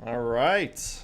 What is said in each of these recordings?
All right.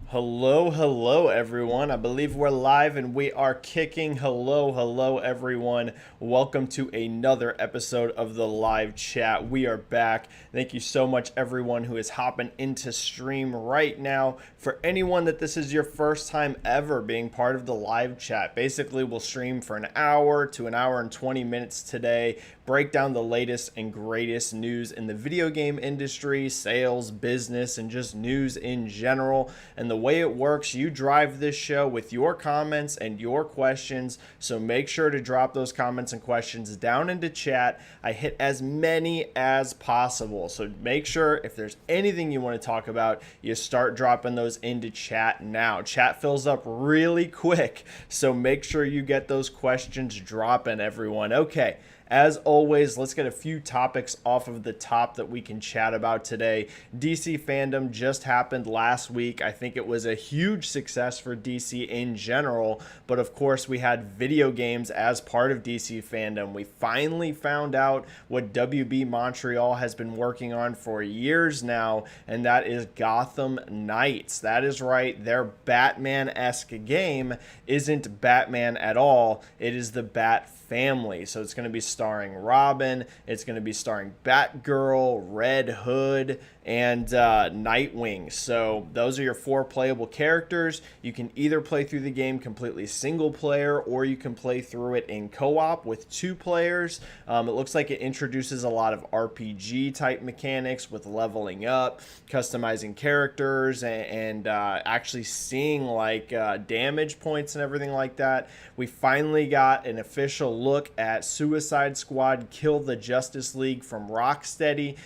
Hello, everyone. I believe we're live and we are kicking. Hello, everyone. Welcome to another episode of the live chat. We are back. Thank you so much, everyone who is hopping into stream right now. For anyone that this is your first time ever being part of the live chat, basically we'll stream for an hour to an hour and 20 minutes today, break down the latest and greatest news in the video game industry, sales, business, and just news in general. And the way it works, you drive this show with your comments and your questions. So make sure to drop those comments and questions down into chat. I hit as many as possible. So make sure if there's anything you want to talk about, you start dropping those into chat now. Chat fills up really quick. So make sure you get those questions dropping, everyone. Okay. As always, let's get a few topics off of the top that we can chat about today. DC fandom just happened last week. I think it was a huge success for DC in general, but of course we had video games as part of DC fandom. We finally found out what WB Montreal has been working on for years now, and that is Gotham Knights. That is right, their Batman-esque game isn't Batman at all. It is the Bat family. So it's going to be starring Robin, it's going to be starring Batgirl, Red Hood, and Nightwing. So those are your four playable characters. You can either play through the game completely single player, or you can play through it in co-op with two players. It looks like it introduces a lot of RPG type mechanics with leveling up, customizing characters, and actually seeing like damage points and everything like that. We finally got an official look at Suicide Squad Kill the Justice League from Rocksteady.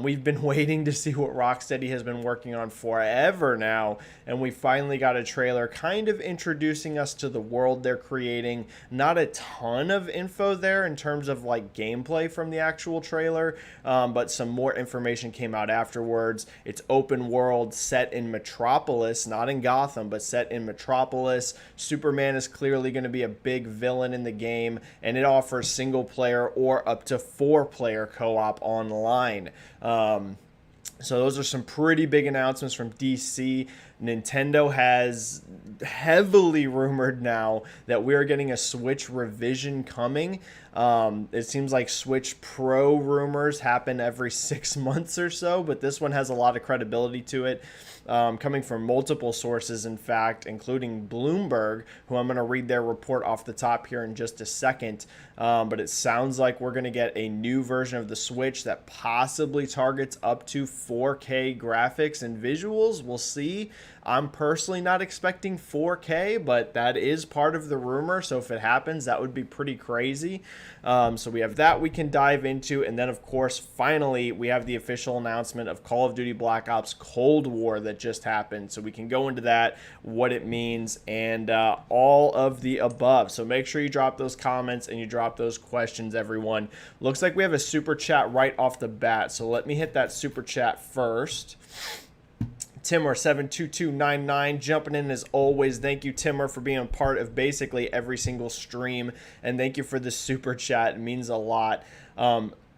We've been waiting to see what Rocksteady has been working on forever now, and we finally got a trailer kind of introducing us to the world they're creating. Not a ton of info there in terms of like gameplay from the actual trailer, but some more information came out afterwards. It's open world, set in Metropolis, not in Gotham, but set in Metropolis. Superman is clearly going to be a big villain in the game, and it offers single player or up to 4-player co-op online. So those are some pretty big announcements from DC. Nintendo has heavily rumored now that we are getting a Switch revision coming. It seems like Switch Pro rumors happen every 6 months or so, but this one has a lot of credibility to it. Coming from multiple sources, in fact, including Bloomberg, who I'm going to read their report off the top here in just a second. But it sounds like we're going to get a new version of the Switch that possibly targets up to 4K graphics and visuals. We'll see. I'm personally not expecting 4K, but that is part of the rumor. So if it happens, that would be pretty crazy. So we have that we can dive into. And then, of course, finally, we have the official announcement of Call of Duty Black Ops Cold War that just happened. So we can go into that, what it means, and all of the above. So make sure you drop those comments and you drop those questions, everyone. Looks like we have a super chat right off the bat. So let me hit that super chat first. Timmer72299 jumping in as always. Thank you, Timmer, for being a part of basically every single stream, and thank you for the super chat. It means a lot.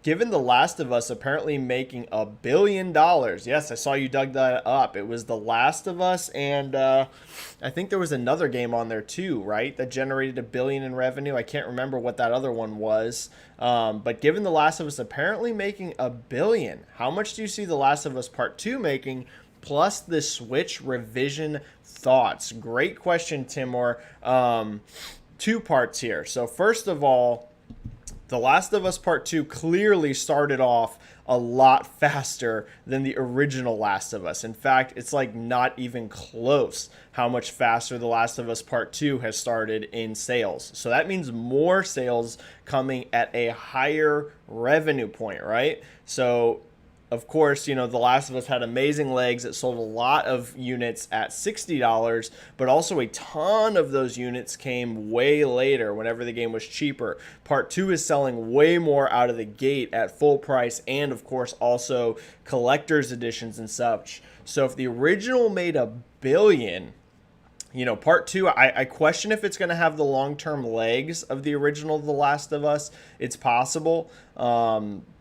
Given The Last of Us apparently making $1 billion. Yes, I saw you dug that up. It was The Last of Us, and I think there was another game on there too, right? That generated $1 billion in revenue. I can't remember what that other one was. But given The Last of Us apparently making $1 billion, how much do you see The Last of Us Part 2 making? Plus the Switch revision thoughts. Great question, Timor. Two parts here. So first of all, The Last of Us Part 2 clearly started off a lot faster than the original Last of Us. In fact, it's like not even close how much faster The Last of Us Part 2 has started in sales. So that means more sales coming at a higher revenue point, right? So of course, you know, The Last of Us had amazing legs. It sold a lot of units at $60, but also a ton of those units came way later whenever the game was cheaper. Part 2 is selling way more out of the gate at full price, and of course also collector's editions and such. So if the original made $1 billion, you know, Part 2, I question if it's going to have the long-term legs of the original The Last of Us. It's possible.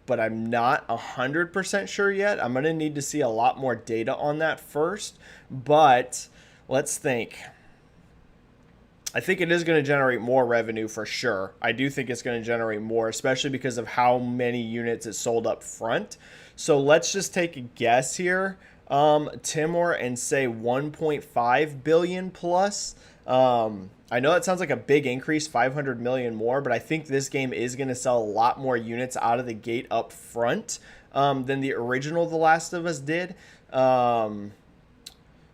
but I'm not 100% sure yet. I'm going to need to see a lot more data on that first, but let's think. I think it is going to generate more revenue for sure. I do think it's going to generate more, especially because of how many units it sold up front. So let's just take a guess here, Timur, and say 1.5 billion plus. I know that sounds like a big increase, 500 million more, but I think this game is going to sell a lot more units out of the gate up front than the original The Last of Us did.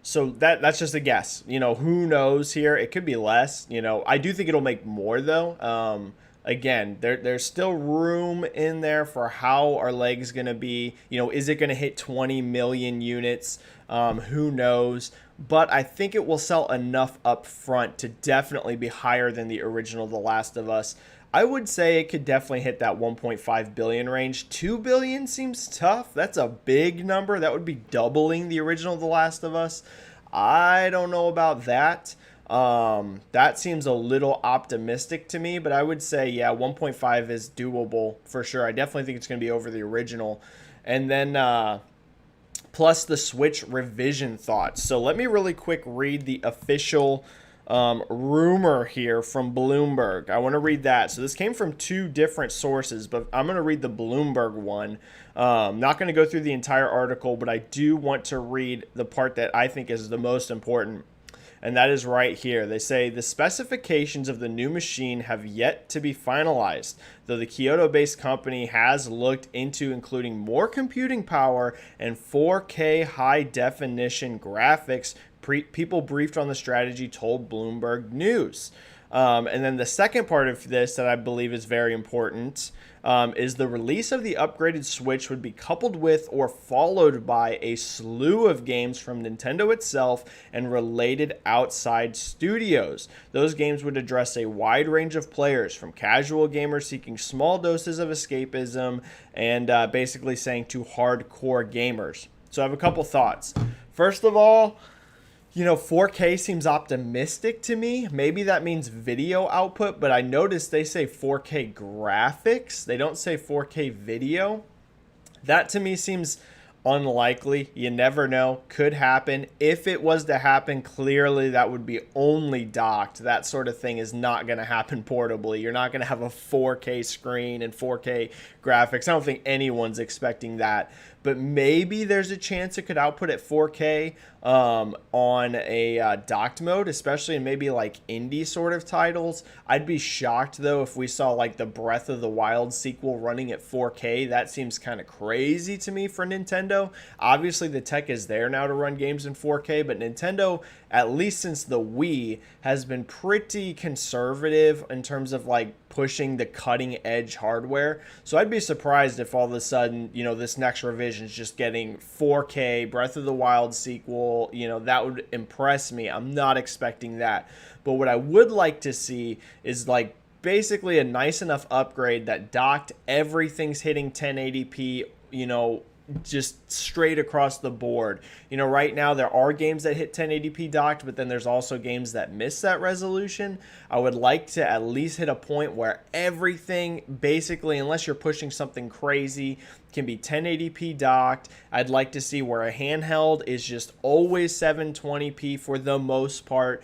So that's just a guess. Who knows here? It could be less. I do think it'll make more though. Again, there's still room in there for how our leg's going to be. Is it going to hit 20 million units? Who knows? But I think it will sell enough up front to definitely be higher than the original The Last of Us. I would say it could definitely hit that 1.5 billion range. 2 billion seems tough. That's a big number. That would be doubling the original The Last of Us. I don't know about that. That seems a little optimistic to me, but I would say, yeah, 1.5 is doable for sure. I definitely think it's going to be over the original. And then plus the Switch revision thoughts. So let me really quick read the official rumor here from Bloomberg. I want to read that. So this came from two different sources, but I'm going to read the Bloomberg one. Not going to go through the entire article, but I do want to read the part that I think is the most important. And that is right here. They say the specifications of the new machine have yet to be finalized, though the Kyoto-based company has looked into including more computing power and 4K high-definition graphics. People briefed on the strategy told Bloomberg News. And then the second part of this that I believe is very important is the release of the upgraded Switch would be coupled with or followed by a slew of games from Nintendo itself and related outside studios. Those games would address a wide range of players, from casual gamers seeking small doses of escapism and basically saying to hardcore gamers. So I have a couple thoughts. First of all, 4K seems optimistic to me. Maybe that means video output, but I noticed they say 4K graphics. They don't say 4K video. That to me seems unlikely. You never know. Could happen. If it was to happen, clearly that would be only docked. That sort of thing is not going to happen portably. You're not going to have a 4K screen and 4K graphics. I don't think anyone's expecting that. But maybe there's a chance it could output at 4K on a docked mode, especially in maybe like indie sort of titles. I'd be shocked though if we saw like the Breath of the Wild sequel running at 4K. That seems kind of crazy to me for Nintendo. Obviously the tech is there now to run games in 4K, but Nintendo, at least since the Wii, has been pretty conservative in terms of like pushing the cutting edge hardware. So I'd be surprised if all of a sudden, this next revision is just getting 4K Breath of the Wild sequel. That would impress me. I'm not expecting that. But what I would like to see is like basically a nice enough upgrade that docked, everything's hitting 1080p, just straight across the board. Right now there are games that hit 1080p docked, but then there's also games that miss that resolution. I would like to at least hit a point where everything, basically, unless you're pushing something crazy, can be 1080p docked. I'd like to see where a handheld is just always 720p for the most part.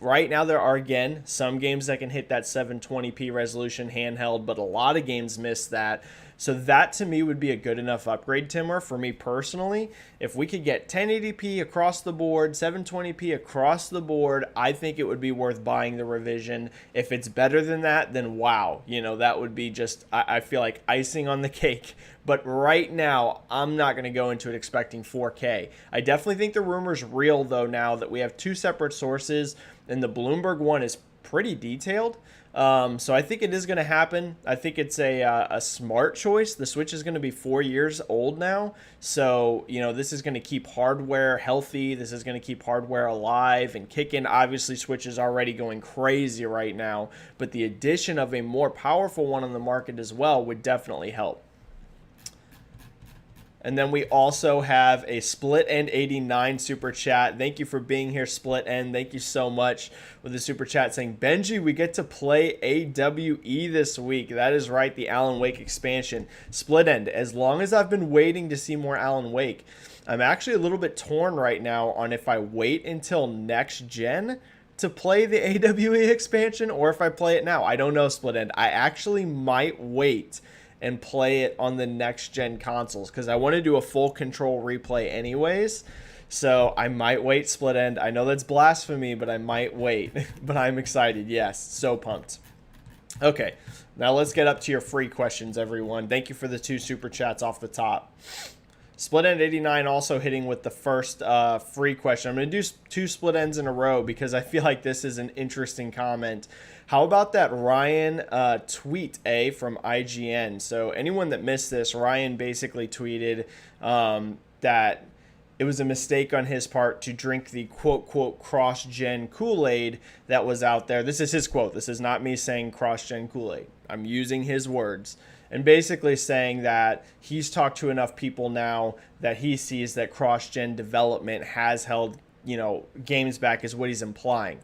Right now there are, again, some games that can hit that 720p resolution handheld, but a lot of games miss that. So that to me would be a good enough upgrade, Timur, for me personally. If we could get 1080p across the board, 720p across the board, I think it would be worth buying the revision. If it's better than that, then wow, that would be just, I feel like icing on the cake. But right now, I'm not going to go into it expecting 4K. I definitely think the rumor's real, though, now that we have two separate sources, and the Bloomberg one is pretty detailed. So I think it is going to happen. I think it's a smart choice. The Switch is going to be 4 years old now. So, this is going to keep hardware healthy. This is going to keep hardware alive and kicking. Obviously, Switch is already going crazy right now. But the addition of a more powerful one on the market as well would definitely help. And then we also have a Split End 89 super chat. Thank you for being here, Split End. Thank you so much with the super chat saying, Benji, we get to play AWE this week. That is right, the Alan Wake expansion. Split End, as long as I've been waiting to see more Alan Wake, I'm actually a little bit torn right now on if I wait until next gen to play the AWE expansion or if I play it now. I don't know, Split End. I actually might wait and play it on the next gen consoles because I want to do a full control replay anyways. So I might wait, Split End. I know that's blasphemy, but I might wait. But I'm excited. Yes, so pumped. Okay, now let's get up to your free questions, everyone. Thank you for the 2 super chats off the top. Split End 89 also hitting with the first free question. I'm going to do 2 split ends in a row because I feel like this is an interesting comment. How about that Ryan tweet, from IGN? So anyone that missed this, Ryan basically tweeted that it was a mistake on his part to drink the quote cross-gen Kool-Aid that was out there. This is his quote. This is not me saying cross-gen Kool-Aid. I'm using his words. And basically saying that he's talked to enough people now that he sees that cross-gen development has held, games back is what he's implying.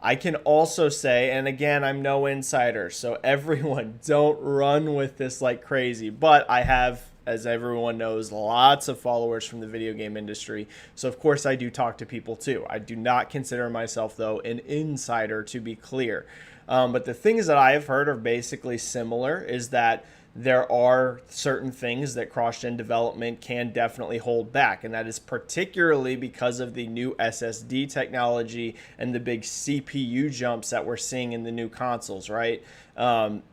I can also say, and again, I'm no insider, so everyone don't run with this like crazy, but I have, as everyone knows, lots of followers from the video game industry. So of course I do talk to people too. I do not consider myself, though, an insider, to be clear. But the things that I have heard are basically similar, is that there are certain things that cross-gen development can definitely hold back, and that is particularly because of the new SSD technology and the big CPU jumps that we're seeing in the new consoles, right?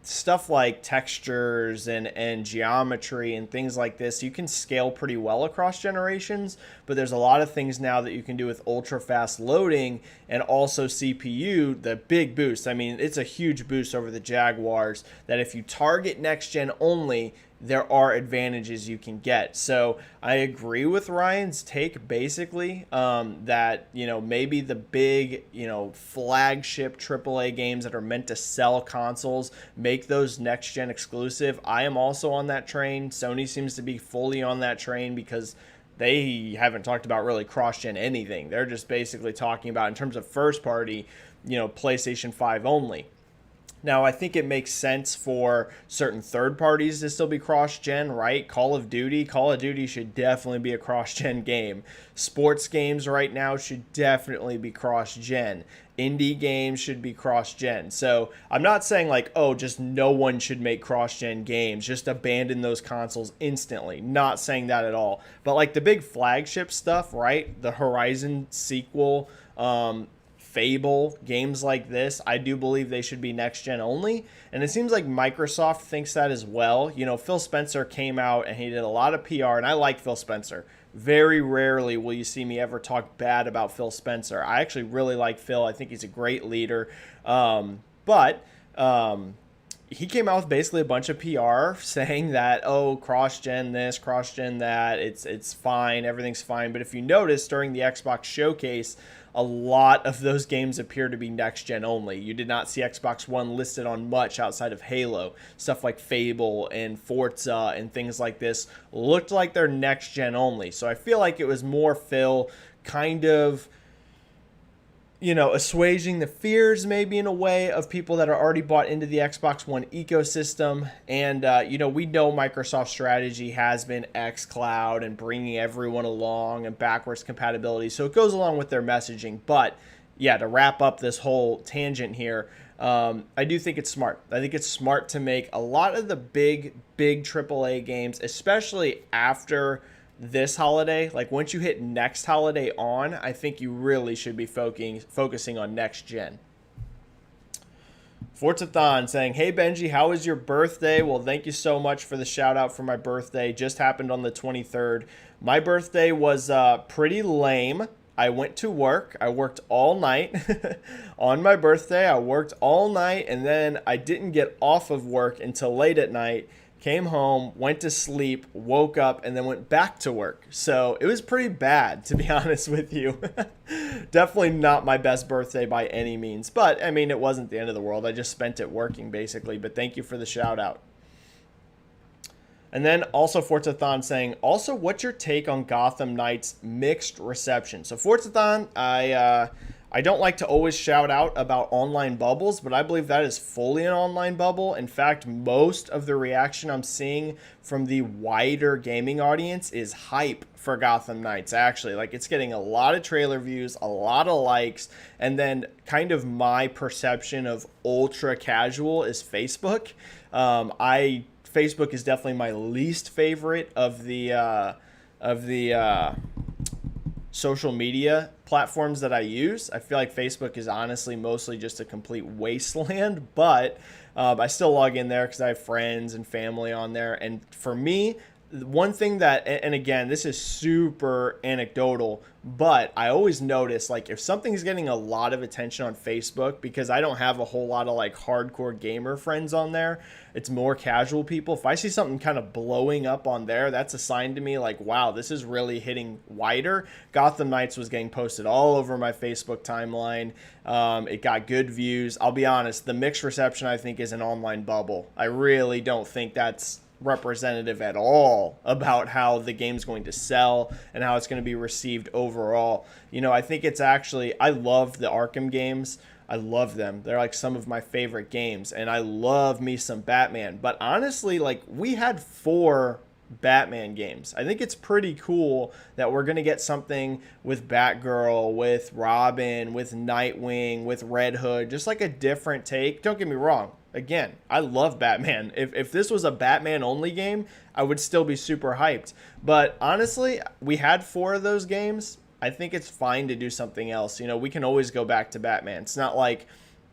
Stuff like textures and geometry and things like this, you can scale pretty well across generations, but there's a lot of things now that you can do with ultra fast loading and also CPU, the big boost. I mean, it's a huge boost over the Jaguars that if you target next gen only, there are advantages you can get. So I agree with Ryan's take, basically, that, maybe the big, flagship AAA games that are meant to sell consoles, make those next gen exclusive. I am also on that train. Sony seems to be fully on that train because they haven't talked about really cross-gen anything. They're just basically talking about, in terms of first party, PlayStation 5 only. Now, I think it makes sense for certain third parties to still be cross-gen, right? Call of Duty should definitely be a cross-gen game. Sports games right now should definitely be cross-gen. Indie games should be cross-gen. So I'm not saying like, just no one should make cross-gen games. Just abandon those consoles instantly. Not saying that at all. But like the big flagship stuff, right? The Horizon sequel, Fable, games like this, I do believe they should be next gen only. And it seems like Microsoft thinks that as well. Phil Spencer came out and he did a lot of PR, and I like Phil Spencer. Very rarely will you see me ever talk bad about Phil Spencer. I actually really like Phil. I think he's a great leader. But he came out with basically a bunch of PR saying that, cross-gen this, cross-gen that, it's fine, everything's fine. But if you notice, during the Xbox showcase, a lot of those games appear to be next-gen only. You did not see Xbox One listed on much outside of Halo. Stuff like Fable and Forza and things like this looked like they're next-gen only. So I feel like it was more Phil kind of, assuaging the fears maybe in a way of people that are already bought into the Xbox One ecosystem. And, we know Microsoft's strategy has been xCloud and bringing everyone along and backwards compatibility. So it goes along with their messaging. But, yeah, to wrap up this whole tangent here, I do think it's smart. I think it's smart to make a lot of the big AAA games, especially after this holiday, like once you hit next holiday on, I think you really should be focusing on next gen. Forzathon saying, hey Benji, how was your birthday? Well, thank you so much for the shout out for my birthday. Just happened on the 23rd. My birthday was pretty lame. I went to work. I worked all night. On my birthday, I worked all night, and then I didn't get off of work until late at night. Came home, went to sleep, woke up, and then went back to work. So it was pretty bad, to be honest with you. Definitely not my best birthday by any means. But, I mean, it wasn't the end of the world. I just spent it working, basically. But thank you for the shout out. And then also Forzathon saying, also, what's your take on Gotham Knights mixed reception? So Forzathon, I don't like to always shout out about online bubbles, but I believe that is fully an online bubble. In fact, most of the reaction I'm seeing from the wider gaming audience is hype for Gotham Knights, actually. Like, it's getting a lot of trailer views, a lot of likes, and then kind of my perception of ultra casual is Facebook. Facebook is definitely my least favorite of the social media platforms that I use. I feel like Facebook is honestly mostly just a complete wasteland, but I still log in there because I have friends and family on there. And for me, one thing that, and again, this is super anecdotal, but I always notice, like, if something's getting a lot of attention on Facebook, because I don't have a whole lot of like hardcore gamer friends on there, it's more casual people. If I see something kind of blowing up on there, that's a sign to me like, wow, this is really hitting wider. Gotham Knights was getting posted all over my Facebook timeline. It got good views. I'll be honest, the mixed reception I think is an online bubble. I really don't think that's representative at all about how the game's going to sell and how it's going to be received overall. You know, I think it's actually, I love the Arkham games. I love them. They're like some of my favorite games, and I love me some Batman. But honestly, like, we had 4 Batman games. I think it's pretty cool that we're going to get something with Batgirl, with Robin, with Nightwing, with Red Hood, just like a different take. Don't get me wrong. Again, I love Batman. If this was a Batman only game, I would still be super hyped. But honestly, we had 4 of those games. I think it's fine to do something else. You know, we can always go back to Batman. It's not like,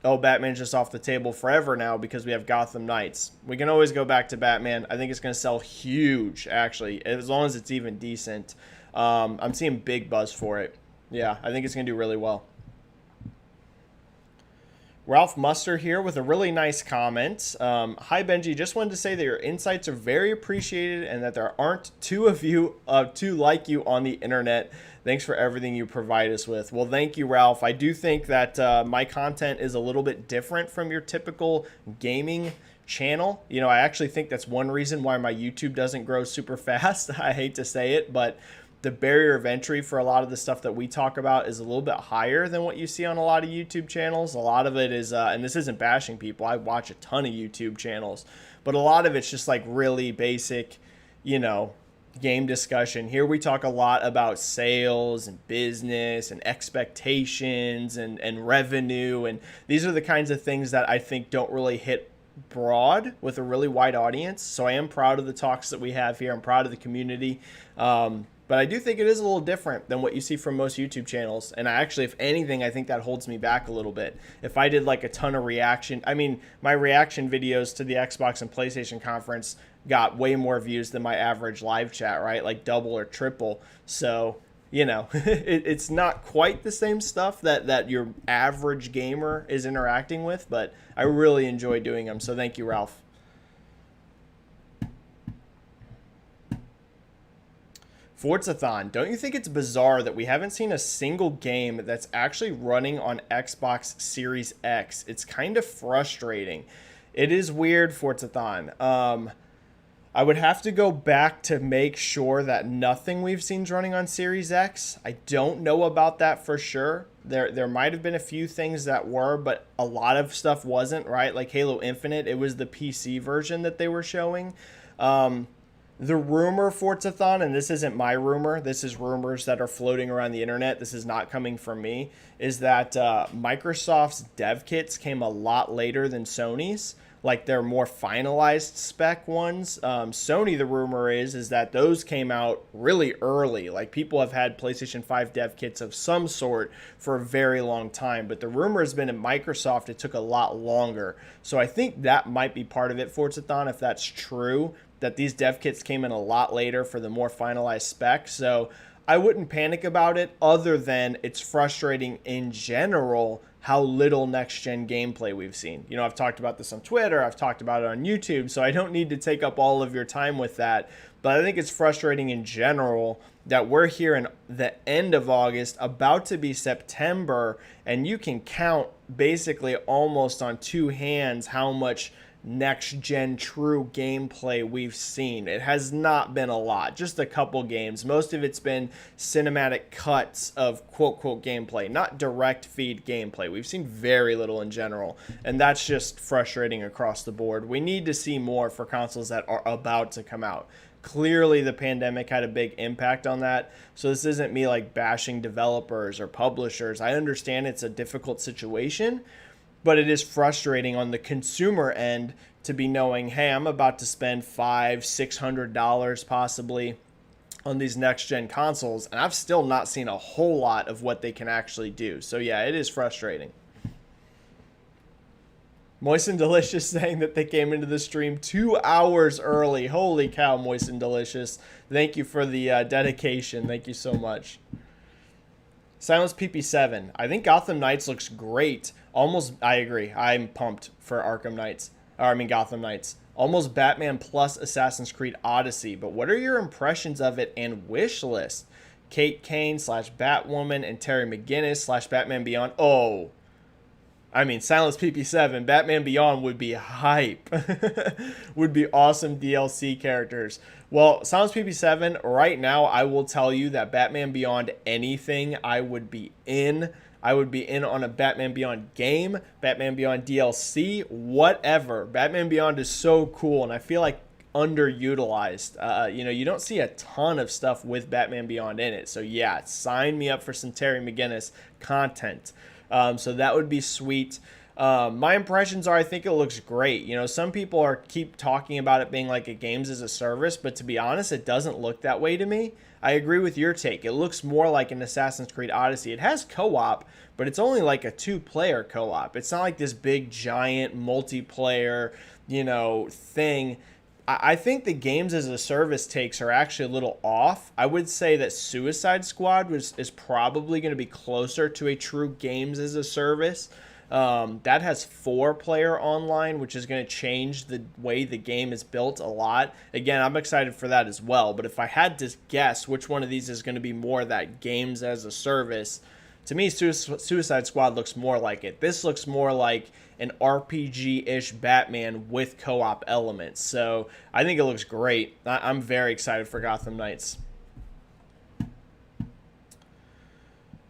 oh, Batman's just off the table forever now because we have Gotham Knights. We can always go back to Batman. I think it's going to sell huge, actually, as long as it's even decent. I'm seeing big buzz for it. Yeah, I think it's going to do really well. Ralph Muster here with a really nice comment. Hi, Benji. Just wanted to say that your insights are very appreciated and that there aren't 2 of you, 2 like you on the internet. Thanks for everything you provide us with. Well, thank you, Ralph. I do think that my content is a little bit different from your typical gaming channel. You know, I actually think that's one reason why my YouTube doesn't grow super fast. I hate to say it, but the barrier of entry for a lot of the stuff that we talk about is a little bit higher than what you see on a lot of YouTube channels. A lot of it is, and this isn't bashing people, I watch a ton of YouTube channels, but a lot of it's just like really basic, you know, game discussion. Here we talk a lot about sales and business and expectations and revenue. And these are the kinds of things that I think don't really hit broad with a really wide audience. So I am proud of the talks that we have here. I'm proud of the community. But I do think it is a little different than what you see from most YouTube channels. And I actually, if anything, I think that holds me back a little bit. If I did like a ton of reaction, I mean, my reaction videos to the Xbox and PlayStation conference got way more views than my average live chat, right? Like double or triple. So, you know, it's not quite the same stuff that your average gamer is interacting with, but I really enjoy doing them. So thank you, Ralph. Forzathon, don't you think it's bizarre that we haven't seen a single game that's actually running on Xbox Series X? It's kind of frustrating. It is weird, Forzathon. I would have to go back to make sure that nothing we've seen is running on Series X. I don't know about that for sure. There might have been a few things that were, but a lot of stuff wasn't, right? Like Halo Infinite, it was the PC version that they were showing. The rumor, Forzathon, and this isn't my rumor, this is rumors that are floating around the internet, this is not coming from me, is that Microsoft's dev kits came a lot later than Sony's. Like their more finalized spec ones. Sony, the rumor is that those came out really early. Like people have had PlayStation 5 dev kits of some sort for a very long time. But the rumor has been at Microsoft, it took a lot longer. So I think that might be part of it, Forzathon, if that's true, that these dev kits came in a lot later for the more finalized specs. So I wouldn't panic about it, other than it's frustrating in general how little next-gen gameplay we've seen. You know, I've talked about this on Twitter, I've talked about it on YouTube, so I don't need to take up all of your time with that. But I think it's frustrating in general that we're here in the end of August, about to be September, and you can count basically almost on 2 hands how much next-gen true gameplay we've seen. It has not been a lot, just a couple games. Most of it's been cinematic cuts of quote-quote gameplay, not direct feed gameplay. We've seen very little in general, and that's just frustrating across the board. We need to see more for consoles that are about to come out. Clearly, the pandemic had a big impact on that. So this isn't me like bashing developers or publishers. I understand it's a difficult situation, but it is frustrating on the consumer end to be knowing, hey, I'm about to spend $500-$600 possibly on these next gen consoles, and I've still not seen a whole lot of what they can actually do. So yeah, it is frustrating. Moist and Delicious saying that they came into the stream 2 hours early. Holy cow, Moist and Delicious. Thank you for the dedication. Thank you so much. Silence PP7. I think Gotham Knights looks great. Almost, I agree. I'm pumped for Gotham Knights. Almost Batman plus Assassin's Creed Odyssey. But what are your impressions of it and wish list? Kate Kane / Batwoman and Terry McGinnis / Batman Beyond. Oh, I mean, Silence PP7, Batman Beyond would be hype. Would be awesome DLC characters. Well, Silence PP7, right now, I will tell you that Batman Beyond anything, I would be in. I would be in on a Batman Beyond game, Batman Beyond DLC, whatever. Batman Beyond is so cool, and I feel like underutilized. You don't see a ton of stuff with Batman Beyond in it. So yeah, sign me up for some Terry McGinnis content. So that would be sweet. My impressions are, I think it looks great. Some people keep talking about it being like a games as a service, but to be honest, it doesn't look that way to me. I agree with your take. It looks more like an Assassin's Creed Odyssey. It has co-op, but it's only like a 2-player co-op. It's not like this big giant multiplayer, thing. I think the games as a service takes are actually a little off. I would say that Suicide Squad is probably going to be closer to a true games as a service. That has 4-player online, which is going to change the way the game is built a lot. Again, I'm excited for that as well. But if I had to guess which one of these is going to be more that games as a service, to me, Suicide Squad looks more like it. This looks more like an RPG-ish Batman with co-op elements. So I think it looks great. I'm very excited for Gotham Knights.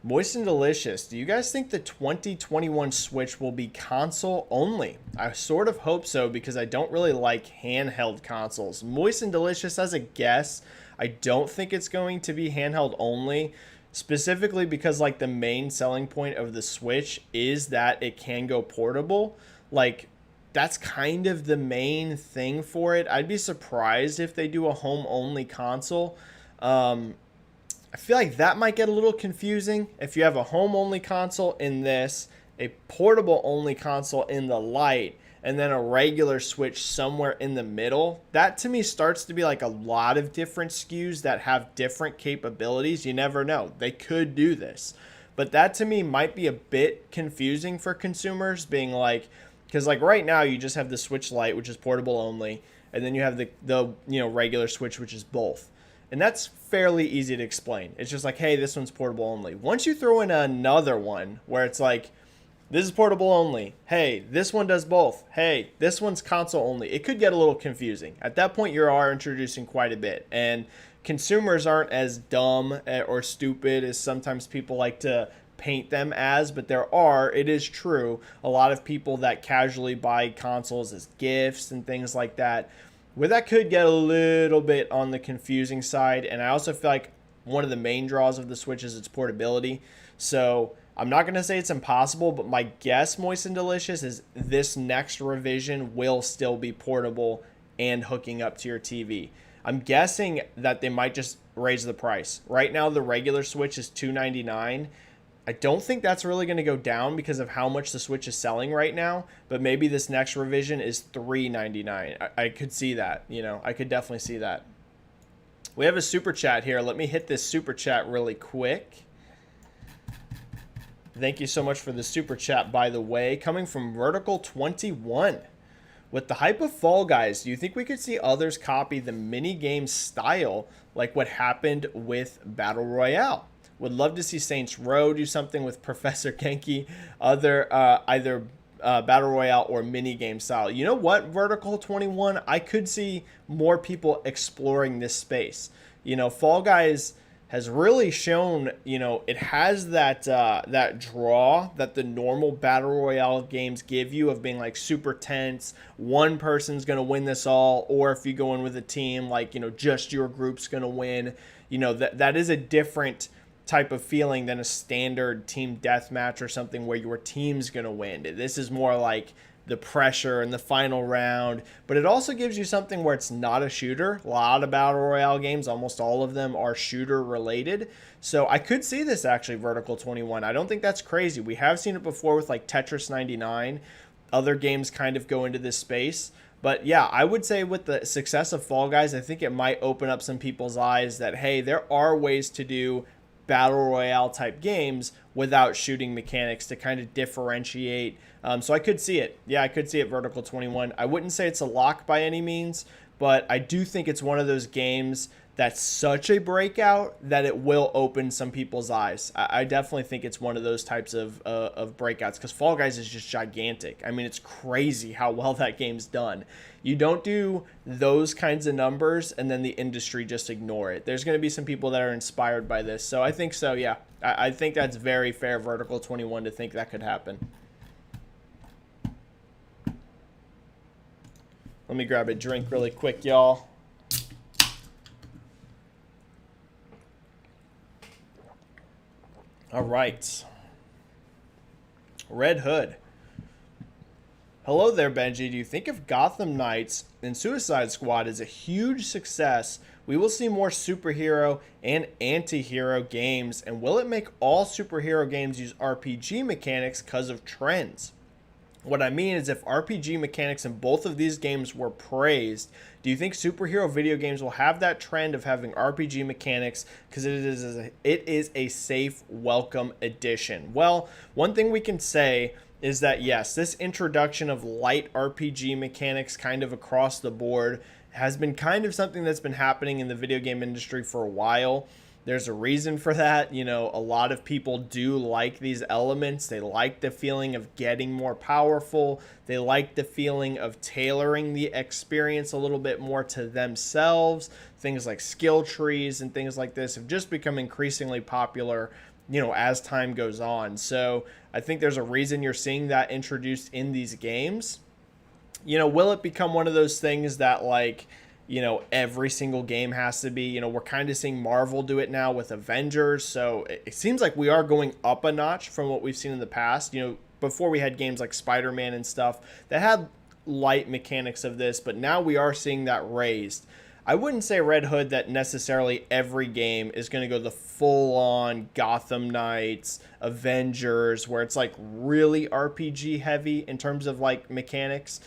Moist and Delicious, do you guys think the 2021 Switch will be console only? I sort of hope so because I don't really like handheld consoles. Moist and Delicious, as a guess, I don't think it's going to be handheld only. Specifically because like the main selling point of the Switch is that it can go portable. Like that's kind of the main thing for it. I'd be surprised if they do a home only console. I feel like that might get a little confusing if you have a home only console in this, a portable only console in the Lite, and then a regular Switch somewhere in the middle. That to me starts to be like a lot of different SKUs that have different capabilities. You never know. They could do this. But that to me might be a bit confusing for consumers, being like, because like right now you just have the Switch Lite, which is portable only, and then you have the regular Switch, which is both. And that's fairly easy to explain. It's just like, hey, this one's portable only. Once you throw in another one where it's like, this is portable only. Hey, this one does both. Hey, this one's console only. It could get a little confusing. At that point, you are introducing quite a bit. And consumers aren't as dumb or stupid as sometimes people like to paint them as, but it is true, a lot of people that casually buy consoles as gifts and things like that, where that could get a little bit on the confusing side. And I also feel like one of the main draws of the Switch is its portability. So I'm not going to say it's impossible, but my guess, Moist and Delicious, is this next revision will still be portable and hooking up to your TV. I'm guessing that they might just raise the price. Right now, the regular Switch is $299. I don't think that's really going to go down because of how much the Switch is selling right now, but maybe this next revision is $399. I could see that. I could definitely see that. We have a super chat here. Let me hit this super chat really quick. Thank you so much for the super chat, by the way. Coming from Vertical21. With the hype of Fall Guys, do you think we could see others copy the mini-game style like what happened with Battle Royale? Would love to see Saints Row do something with Professor Genki. Either battle royale or mini game style. You know what, Vertical 21? I could see more people exploring this space. Fall Guys has really shown, it has that draw that the normal battle royale games give you of being like super tense. One person's gonna win this all, or if you go in with a team, like just your group's gonna win. That is a different type of feeling than a standard team deathmatch or something where your team's gonna win. This is more like the pressure in the final round, but it also gives you something where it's not a shooter. A lot of battle royale games, almost all of them, are shooter related. So I could see this actually, Vertical 21. I don't think that's crazy. We have seen it before with like Tetris 99. Other games kind of go into this space. But yeah, I would say with the success of Fall Guys, I think it might open up some people's eyes that, hey, there are ways to do battle royale type games without shooting mechanics to kind of differentiate. So I could see it. Yeah, I could see it, Vertical 21. I wouldn't say it's a lock by any means, but I do think it's one of those games that's such a breakout that it will open some people's eyes. I definitely think it's one of those types of breakouts, because Fall Guys is just gigantic. I mean, it's crazy how well that game's done. You don't do those kinds of numbers and then the industry just ignore it. There's going to be some people that are inspired by this. So I think so, yeah. I think that's very fair, Vertical 21, to think that could happen. Let me grab a drink really quick, y'all. All right. Red Hood. Hello there, Benji. Do you think if Gotham Knights and Suicide Squad is a huge success, we will see more superhero and anti-hero games? And will it make all superhero games use RPG mechanics because of trends? What I mean is, if RPG mechanics in both of these games were praised, do you think superhero video games will have that trend of having RPG mechanics because it is a safe, welcome addition? Well, one thing we can say is that, yes, this introduction of light RPG mechanics kind of across the board has been kind of something that's been happening in the video game industry for a while. There's a reason for that. A lot of people do like these elements. They like the feeling of getting more powerful. They like the feeling of tailoring the experience a little bit more to themselves. Things like skill trees and things like this have just become increasingly popular, as time goes on. So I think there's a reason you're seeing that introduced in these games. Will it become one of those things that, like, every single game has to be? We're kind of seeing Marvel do it now with Avengers. So it seems like we are going up a notch from what we've seen in the past. Before we had games like Spider-Man and stuff that had light mechanics of this, but now we are seeing that raised. I wouldn't say, Red Hood, that necessarily every game is going to go the full-on Gotham Knights, Avengers, where it's like really RPG heavy in terms of like mechanics.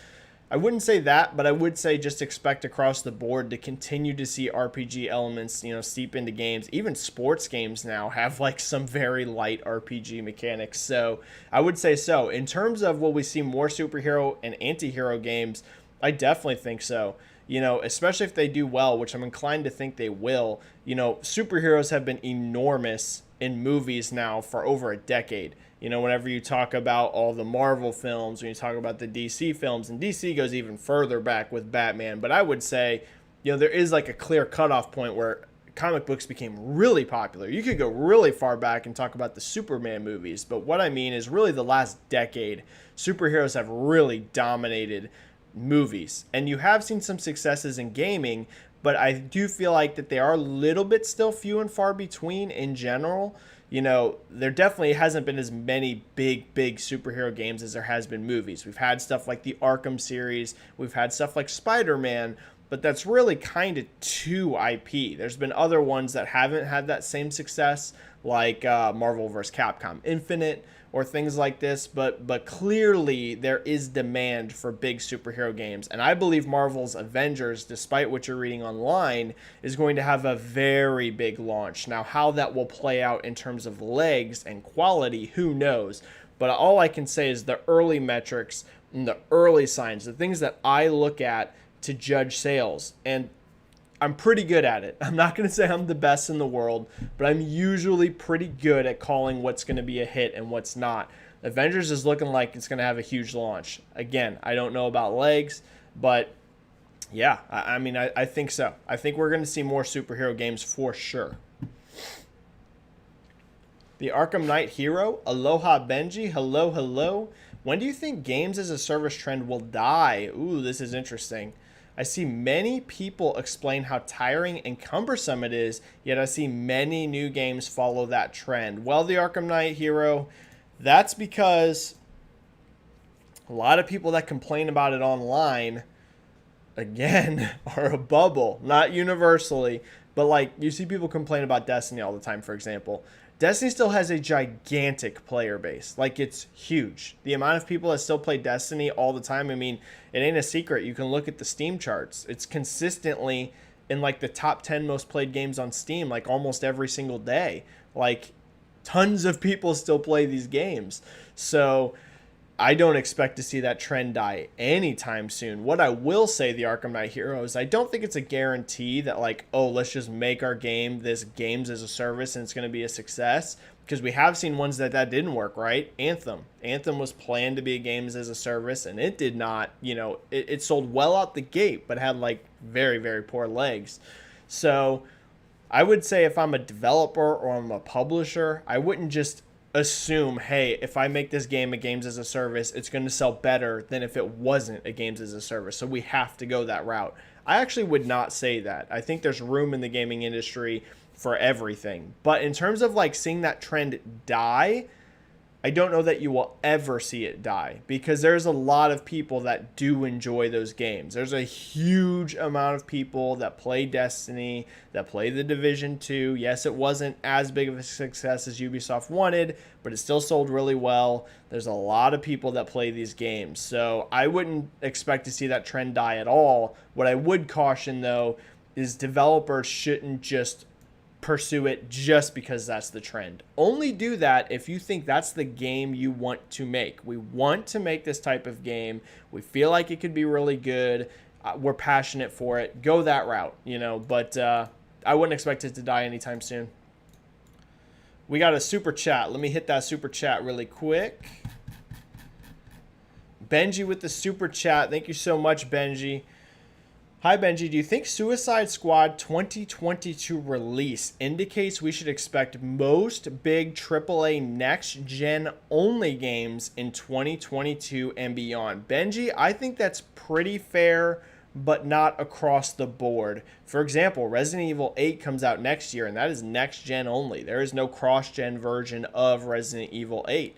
I wouldn't say that, but I would say just expect across the board to continue to see RPG elements, seep into games. Even sports games now have like some very light RPG mechanics. So I would say so. In terms of will we see more superhero and anti-hero games, I definitely think so. Especially if they do well, which I'm inclined to think they will. Superheroes have been enormous in movies now for over a decade. Whenever you talk about all the Marvel films, when you talk about the DC films, and DC goes even further back with Batman, but I would say, there is like a clear cutoff point where comic books became really popular. You could go really far back and talk about the Superman movies, but what I mean is really the last decade, superheroes have really dominated movies. And you have seen some successes in gaming, but I do feel like that they are a little bit still few and far between in general. There definitely hasn't been as many big superhero games as there has been movies. We've had stuff like the Arkham series. We've had stuff like Spider-Man, but that's really kind of too IP. There's been other ones that haven't had that same success, like Marvel vs. Capcom Infinite or things like this, but clearly there is demand for big superhero games. And I believe Marvel's Avengers, despite what you're reading online, is going to have a very big launch. Now, how that will play out in terms of legs and quality, who knows? But all I can say is the early metrics and the early signs, the things that I look at to judge sales, and I'm pretty good at it. I'm not going to say I'm the best in the world, but I'm usually pretty good at calling what's going to be a hit and what's not. Avengers is looking like it's going to have a huge launch. Again, I don't know about legs, but yeah, I mean, I think so. I think we're going to see more superhero games for sure. The Arkham Knight Hero, Aloha Benji, hello, hello. When do you think games as a service trend will die? Ooh, this is interesting. I see many people explain how tiring and cumbersome it is, yet I see many new games follow that trend. Well, the Arkham Knight Hero, that's because a lot of people that complain about it online, again, are a bubble. Not universally, but like you see people complain about Destiny all the time, for example. Destiny still has a gigantic player base. Like, it's huge. The amount of people that still play Destiny all the time, I mean, it ain't a secret. You can look at the Steam charts. It's consistently in, like, the top 10 most played games on Steam, like, almost every single day. Like, tons of people still play these games. So I don't expect to see that trend die anytime soon. What I will say, the Arkham Knight Hero, is I don't think it's a guarantee that, like, oh, let's just make our game this games as a service and it's going to be a success. Because we have seen ones that didn't work, right? Anthem was planned to be a games as a service, and it did not. You know, it sold well out the gate, but had, like, very, very poor legs. So I would say if I'm a developer or I'm a publisher, I wouldn't just assume, hey, if I make this game a games as a service, it's going to sell better than if it wasn't a games as a service. So we have to go that route. I actually would not say that. I think there's room in the gaming industry for everything. But in terms of like seeing that trend die, I don't know that you will ever see it die, because there's a lot of people that do enjoy those games. There's a huge amount of people that play Destiny, that play The Division 2. Yes, it wasn't as big of a success as Ubisoft wanted, but it still sold really well. There's a lot of people that play these games. So I wouldn't expect to see that trend die at all. What I would caution, though, is developers shouldn't just pursue it just because that's the trend. Only do that if you think that's the game you want to make. We want to make this type of game. We feel like it could be really good. We're passionate for it. Go that route, you know, but I wouldn't expect it to die anytime soon. We got a super chat. Let me hit that super chat really quick. Benji with the super chat. Thank you so much, Benji. Hi, Benji. Do you think Suicide Squad 2022 release indicates we should expect most big AAA next-gen only games in 2022 and beyond? Benji, I think that's pretty fair, but not across the board. For example, Resident Evil 8 comes out next year, and that is next-gen only. There is no cross-gen version of Resident Evil 8.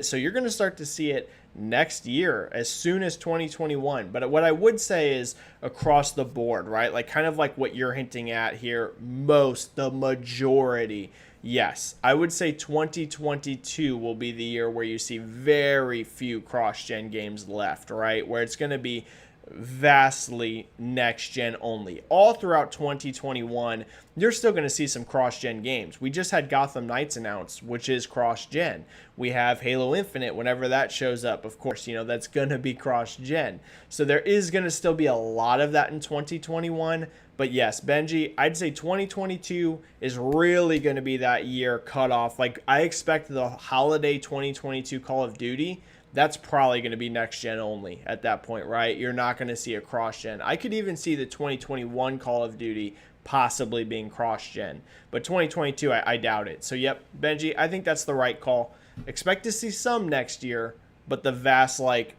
So you're going to start to see it next year, as soon as 2021. But what I would say is across the board, right? Like kind of like what you're hinting at here, the majority. Yes, I would say 2022 will be the year where you see very few cross-gen games left, right? Where it's going to be vastly next-gen only. All throughout 2021, you're still going to see some cross-gen games. We just had Gotham Knights announced, which is cross-gen. We have Halo Infinite whenever that shows up. Of course, you know, that's going to be cross-gen. So there is going to still be a lot of that in 2021. But yes, Benji, I'd say 2022 is really going to be that year cutoff. Like, I expect the holiday 2022 Call of Duty, that's probably going to be next gen only at that point, right? You're not going to see a cross gen. I could even see the 2021 Call of Duty possibly being cross gen, but 2022, I doubt it. So yep, Benji, I think that's the right call. Expect to see some next year, but the vast, like,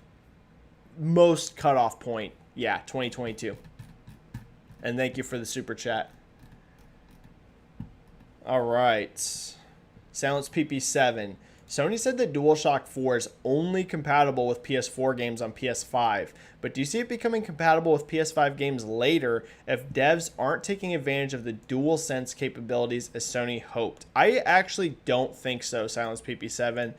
most cutoff point, yeah, 2022. And thank you for the super chat. All right. Silence PP7. Sony said that DualShock 4 is only compatible with PS4 games on PS5, but do you see it becoming compatible with PS5 games later if devs aren't taking advantage of the DualSense capabilities as Sony hoped? I actually don't think so, Silence PP7.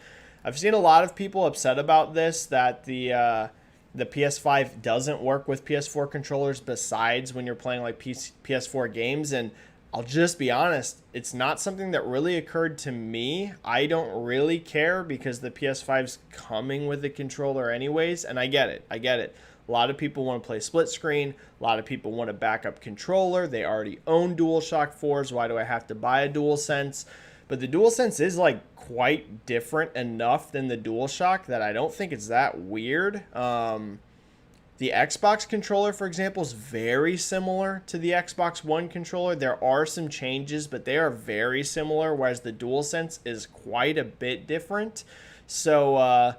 I've seen a lot of people upset about this, that the PS5 doesn't work with PS4 controllers besides when you're playing like PS4 games, and I'll just be honest, it's not something that really occurred to me. I don't really care because the PS5's coming with a controller anyways, and I get it. A lot of people want to play split screen. A lot of people want a backup controller. They already own DualShock 4s. Why do I have to buy a DualSense? But the DualSense is like quite different enough than the DualShock that I don't think it's that weird. The Xbox controller, for example, is very similar to the Xbox One controller. There are some changes, but they are very similar, whereas the DualSense is quite a bit different. So,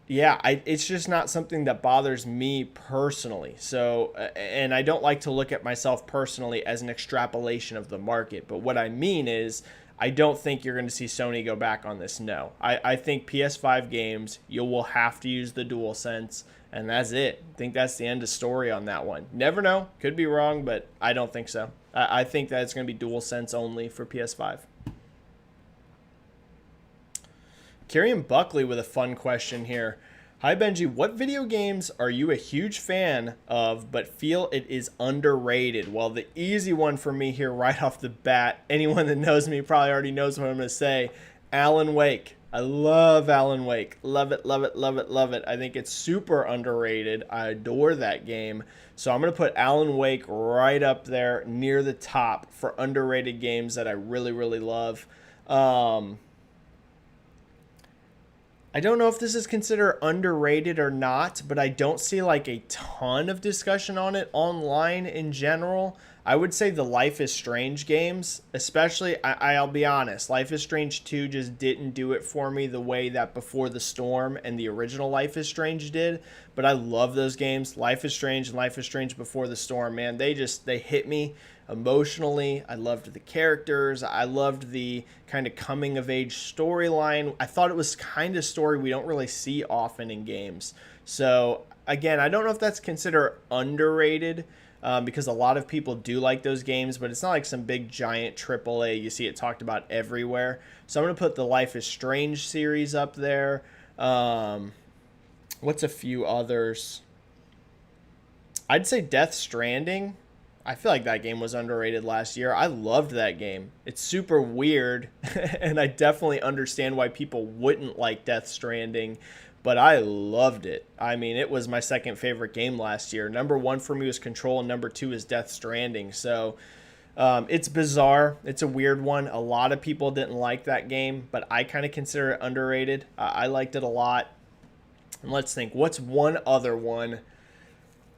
yeah, it's just not something that bothers me personally. So, and I don't like to look at myself personally as an extrapolation of the market. But what I mean is, I don't think you're going to see Sony go back on this. No, I think PS5 games, you will have to use the DualSense, and that's it. I think that's the end of story on that one. Never know. Could be wrong, but I don't think so. I think that it's going to be DualSense only for PS5. Kieran Buckley with a fun question here. Hi, Benji. What video games are you a huge fan of but feel it is underrated? Well, the easy one for me here right off the bat, anyone that knows me probably already knows what I'm going to say. Alan Wake. I love Alan Wake. Love it, love it, love it, love it. I think it's super underrated. I adore that game. So I'm going to put Alan Wake right up there near the top for underrated games that I really, really love. I don't know if this is considered underrated or not, but I don't see like a ton of discussion on it online in general. I would say the Life is Strange games, especially, I'll be honest, Life is Strange 2 just didn't do it for me the way that Before the Storm and the original Life is Strange did, but I love those games. Life is Strange and Life is Strange Before the Storm, man, they hit me emotionally. I loved the characters. I loved the kind of coming of age storyline. I thought it was kind of story we don't really see often in games. So again, I don't know if that's considered underrated because a lot of people do like those games, but it's not like some big giant AAA. You see it talked about everywhere. So I'm going to put the Life is Strange series up there. What's a few others? I'd say Death Stranding. I feel like that game was underrated last year. I loved that game. It's super weird, and I definitely understand why people wouldn't like Death Stranding, but I loved it. I mean, it was my second favorite game last year. Number one for me was Control, and number two is Death Stranding. So it's bizarre. It's a weird one. A lot of people didn't like that game, but I kind of consider it underrated. I liked it a lot. And let's think, what's one other one?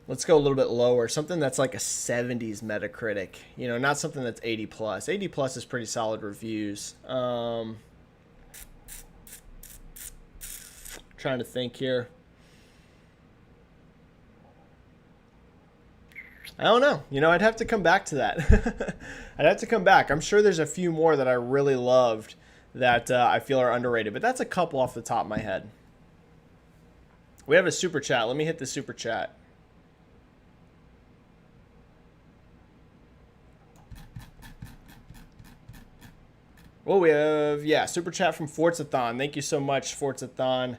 Let's go a little bit lower. Something that's like a 70s Metacritic. You know, not something that's 80 plus. 80 plus is pretty solid reviews. Trying to think here. I don't know. You know, I'd have to come back to that. I'd have to come back. I'm sure there's a few more that I really loved that I feel are underrated. But that's a couple off the top of my head. We have a super chat. Let me hit the super chat. Well, we have, super chat from Forzathon. Thank you so much, Forzathon.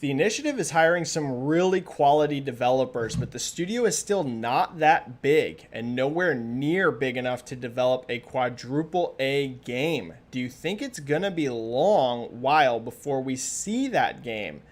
The initiative is hiring some really quality developers, but the studio is still not that big and nowhere near big enough to develop a quadruple A game. Do you think it's going to be a long while before we see that game?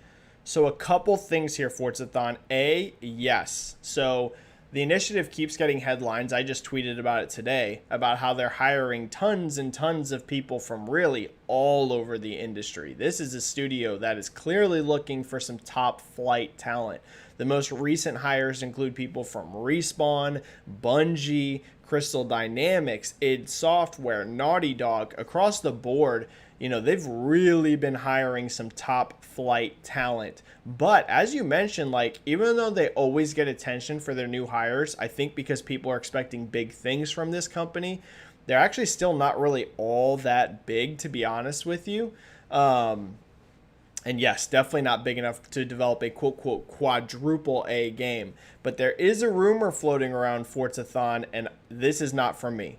So a couple things here, Forzathon. A, yes. So the initiative keeps getting headlines. I just tweeted about it today, about how they're hiring tons and tons of people from really all over the industry. This is a studio that is clearly looking for some top flight talent. The most recent hires include people from Respawn, Bungie, Crystal Dynamics, id Software, Naughty Dog, across the board. You know, they've really been hiring some top flight talent. But as you mentioned, like, even though they always get attention for their new hires, I think because people are expecting big things from this company, they're actually still not really all that big, to be honest with you. And yes, definitely not big enough to develop a quote quadruple A game. But there is a rumor floating around Forzathon, and this is not from me.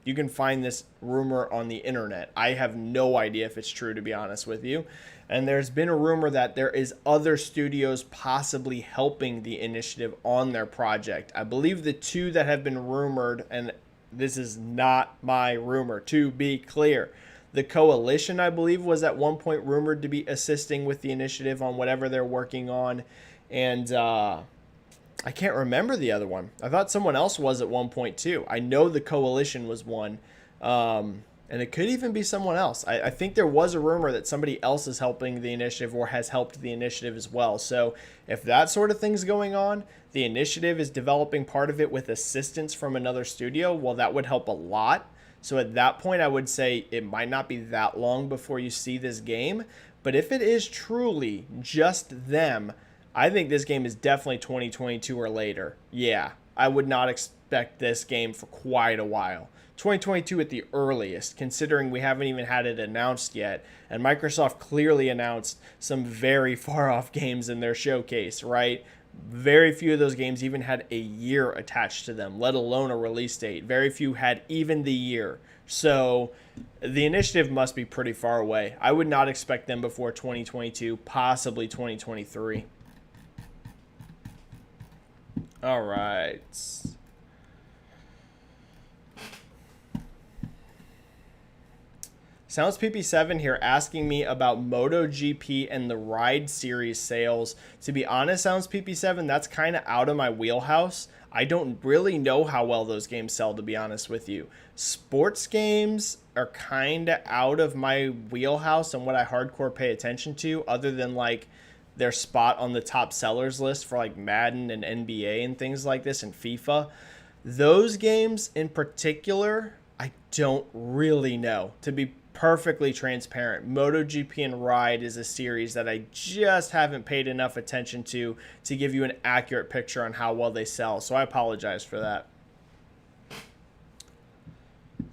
You can find this rumor on the internet. I have no idea if it's true, to be honest with you. And there's been a rumor that there is other studios possibly helping the initiative on their project. I believe the two that have been rumored, and this is not my rumor, to be clear. The Coalition, I believe, was at one point rumored to be assisting with the initiative on whatever they're working on. And I can't remember the other one. I thought someone else was at one point too. I know the Coalition was one. And And it could even be someone else. I think there was a rumor that somebody else is helping the initiative or has helped the initiative as well. So if that sort of thing's going on, the initiative is developing part of it with assistance from another studio, well, that would help a lot. So at that point, I would say it might not be that long before you see this game. But if it is truly just them, I think this game is definitely 2022 or later. Yeah, I would not expect this game for quite a while. 2022 at the earliest, considering we haven't even had it announced yet. And Microsoft clearly announced some very far off games in their showcase, right? Very few of those games even had a year attached to them, let alone a release date. Very few had even the year. So the initiative must be pretty far away. I would not expect them before 2022, possibly 2023. All right. Sounds PP7 here asking me about MotoGP and the Ride Series sales. To be honest, Sounds PP7, that's kind of out of my wheelhouse. I don't really know how well those games sell, to be honest with you. Sports games are kind of out of my wheelhouse and what I hardcore pay attention to, other than like their spot on the top sellers list for like Madden and NBA and things like this and FIFA. Those games in particular, I don't really know, to be perfectly transparent. MotoGP and Ride is a series that I just haven't paid enough attention to give you an accurate picture on how well they sell. So I apologize for that.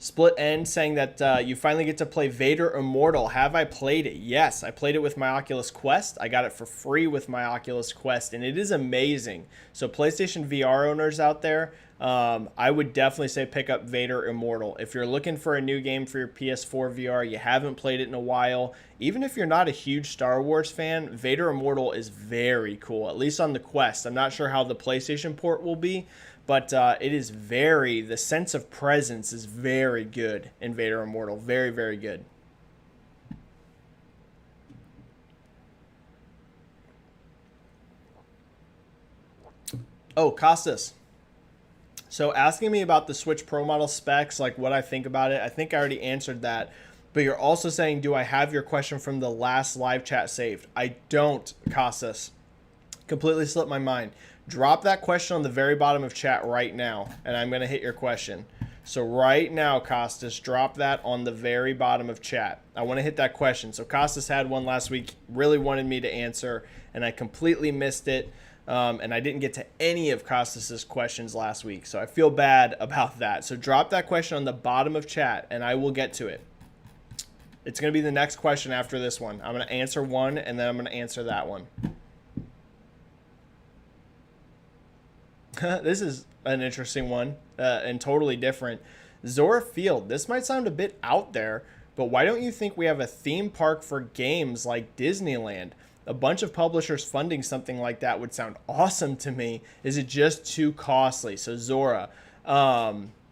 Split End saying that you finally get to play Vader Immortal. Have I played it? Yes, I played it with my Oculus Quest. I got it for free with my Oculus Quest, and it is amazing. So PlayStation VR owners out there, I would definitely say pick up Vader Immortal. If you're looking for a new game for your PS4 VR, you haven't played it in a while, even if you're not a huge Star Wars fan, Vader Immortal is very cool, at least on the Quest. I'm not sure how the PlayStation port will be, but it is the sense of presence is very good in Vader Immortal. Very, very good. Oh, Costas. So asking me about the Switch Pro model specs, like what I think about it, I think I already answered that. But you're also saying, do I have your question from the last live chat saved? I don't, Costas. Completely slipped my mind. Drop that question on the very bottom of chat right now, and I'm going to hit your question. So right now, Costas, drop that on the very bottom of chat. I want to hit that question. So Costas had one last week, really wanted me to answer, and I completely missed it. And I didn't get to any of Costas's questions last week, so I feel bad about that. So drop that question on the bottom of chat, and I will get to it. It's going to be the next question after this one. I'm going to answer one, and then I'm going to answer that one. This is an interesting one and totally different. Zora Field, this might sound a bit out there, but why don't you think we have a theme park for games like Disneyland? A bunch of publishers funding something like that would sound awesome to me. Is it just too costly? So Zora,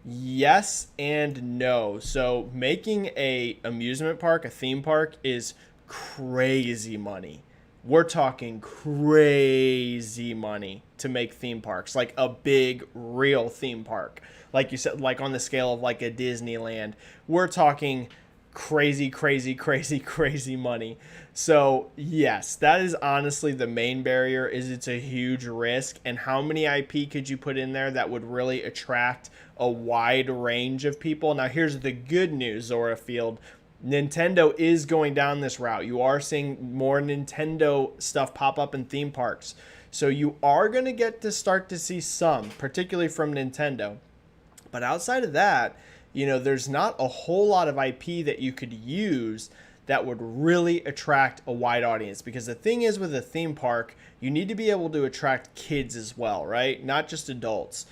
yes and no. So making a amusement park, a theme park, is crazy money. We're talking crazy money to make theme parks, like a big, real theme park. Like you said, like on the scale of like a Disneyland, we're talking crazy, crazy, crazy, crazy money. So yes, that is honestly the main barrier, is it's a huge risk. And how many IP could you put in there that would really attract a wide range of people? Now here's the good news, Zora Field. Nintendo is going down this route. You are seeing more Nintendo stuff pop up in theme parks. So you are going to get to start to see some, particularly from Nintendo. But outside of that, you know, there's not a whole lot of IP that you could use that would really attract a wide audience. Because the thing is, with a theme park, you need to be able to attract kids as well, right? Not just adults.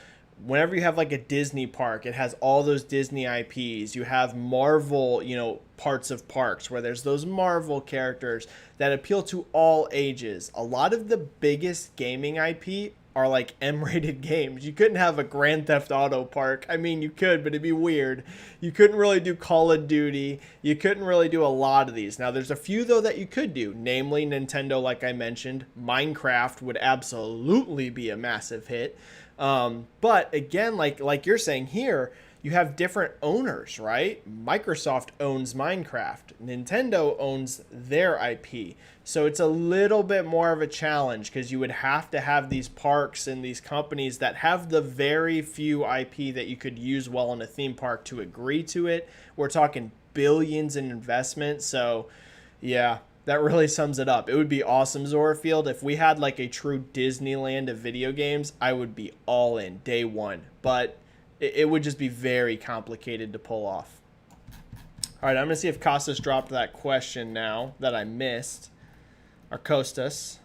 Whenever you have like a Disney park, it has all those Disney IPs. You have Marvel, you know, parts of parks where there's those Marvel characters that appeal to all ages. A lot of the biggest gaming IP are like M-rated games. You couldn't have a Grand Theft Auto park. I mean, you could, but it'd be weird. You couldn't really do Call of Duty. You couldn't really do a lot of these. Now, there's a few, though, that you could do, namely Nintendo, like I mentioned. Minecraft would absolutely be a massive hit. But again, like you're saying here, you have different owners, right? Microsoft owns Minecraft, Nintendo owns their IP. So it's a little bit more of a challenge because you would have to have these parks and these companies that have the very few IP that you could use well in a theme park to agree to it. We're talking billions in investment. So yeah, that really sums it up. It would be awesome, Zorafield. If we had like a true Disneyland of video games, I would be all in day one. But it would just be very complicated to pull off. All right, I'm going to see if Costas dropped that question now that I missed. Or Costas.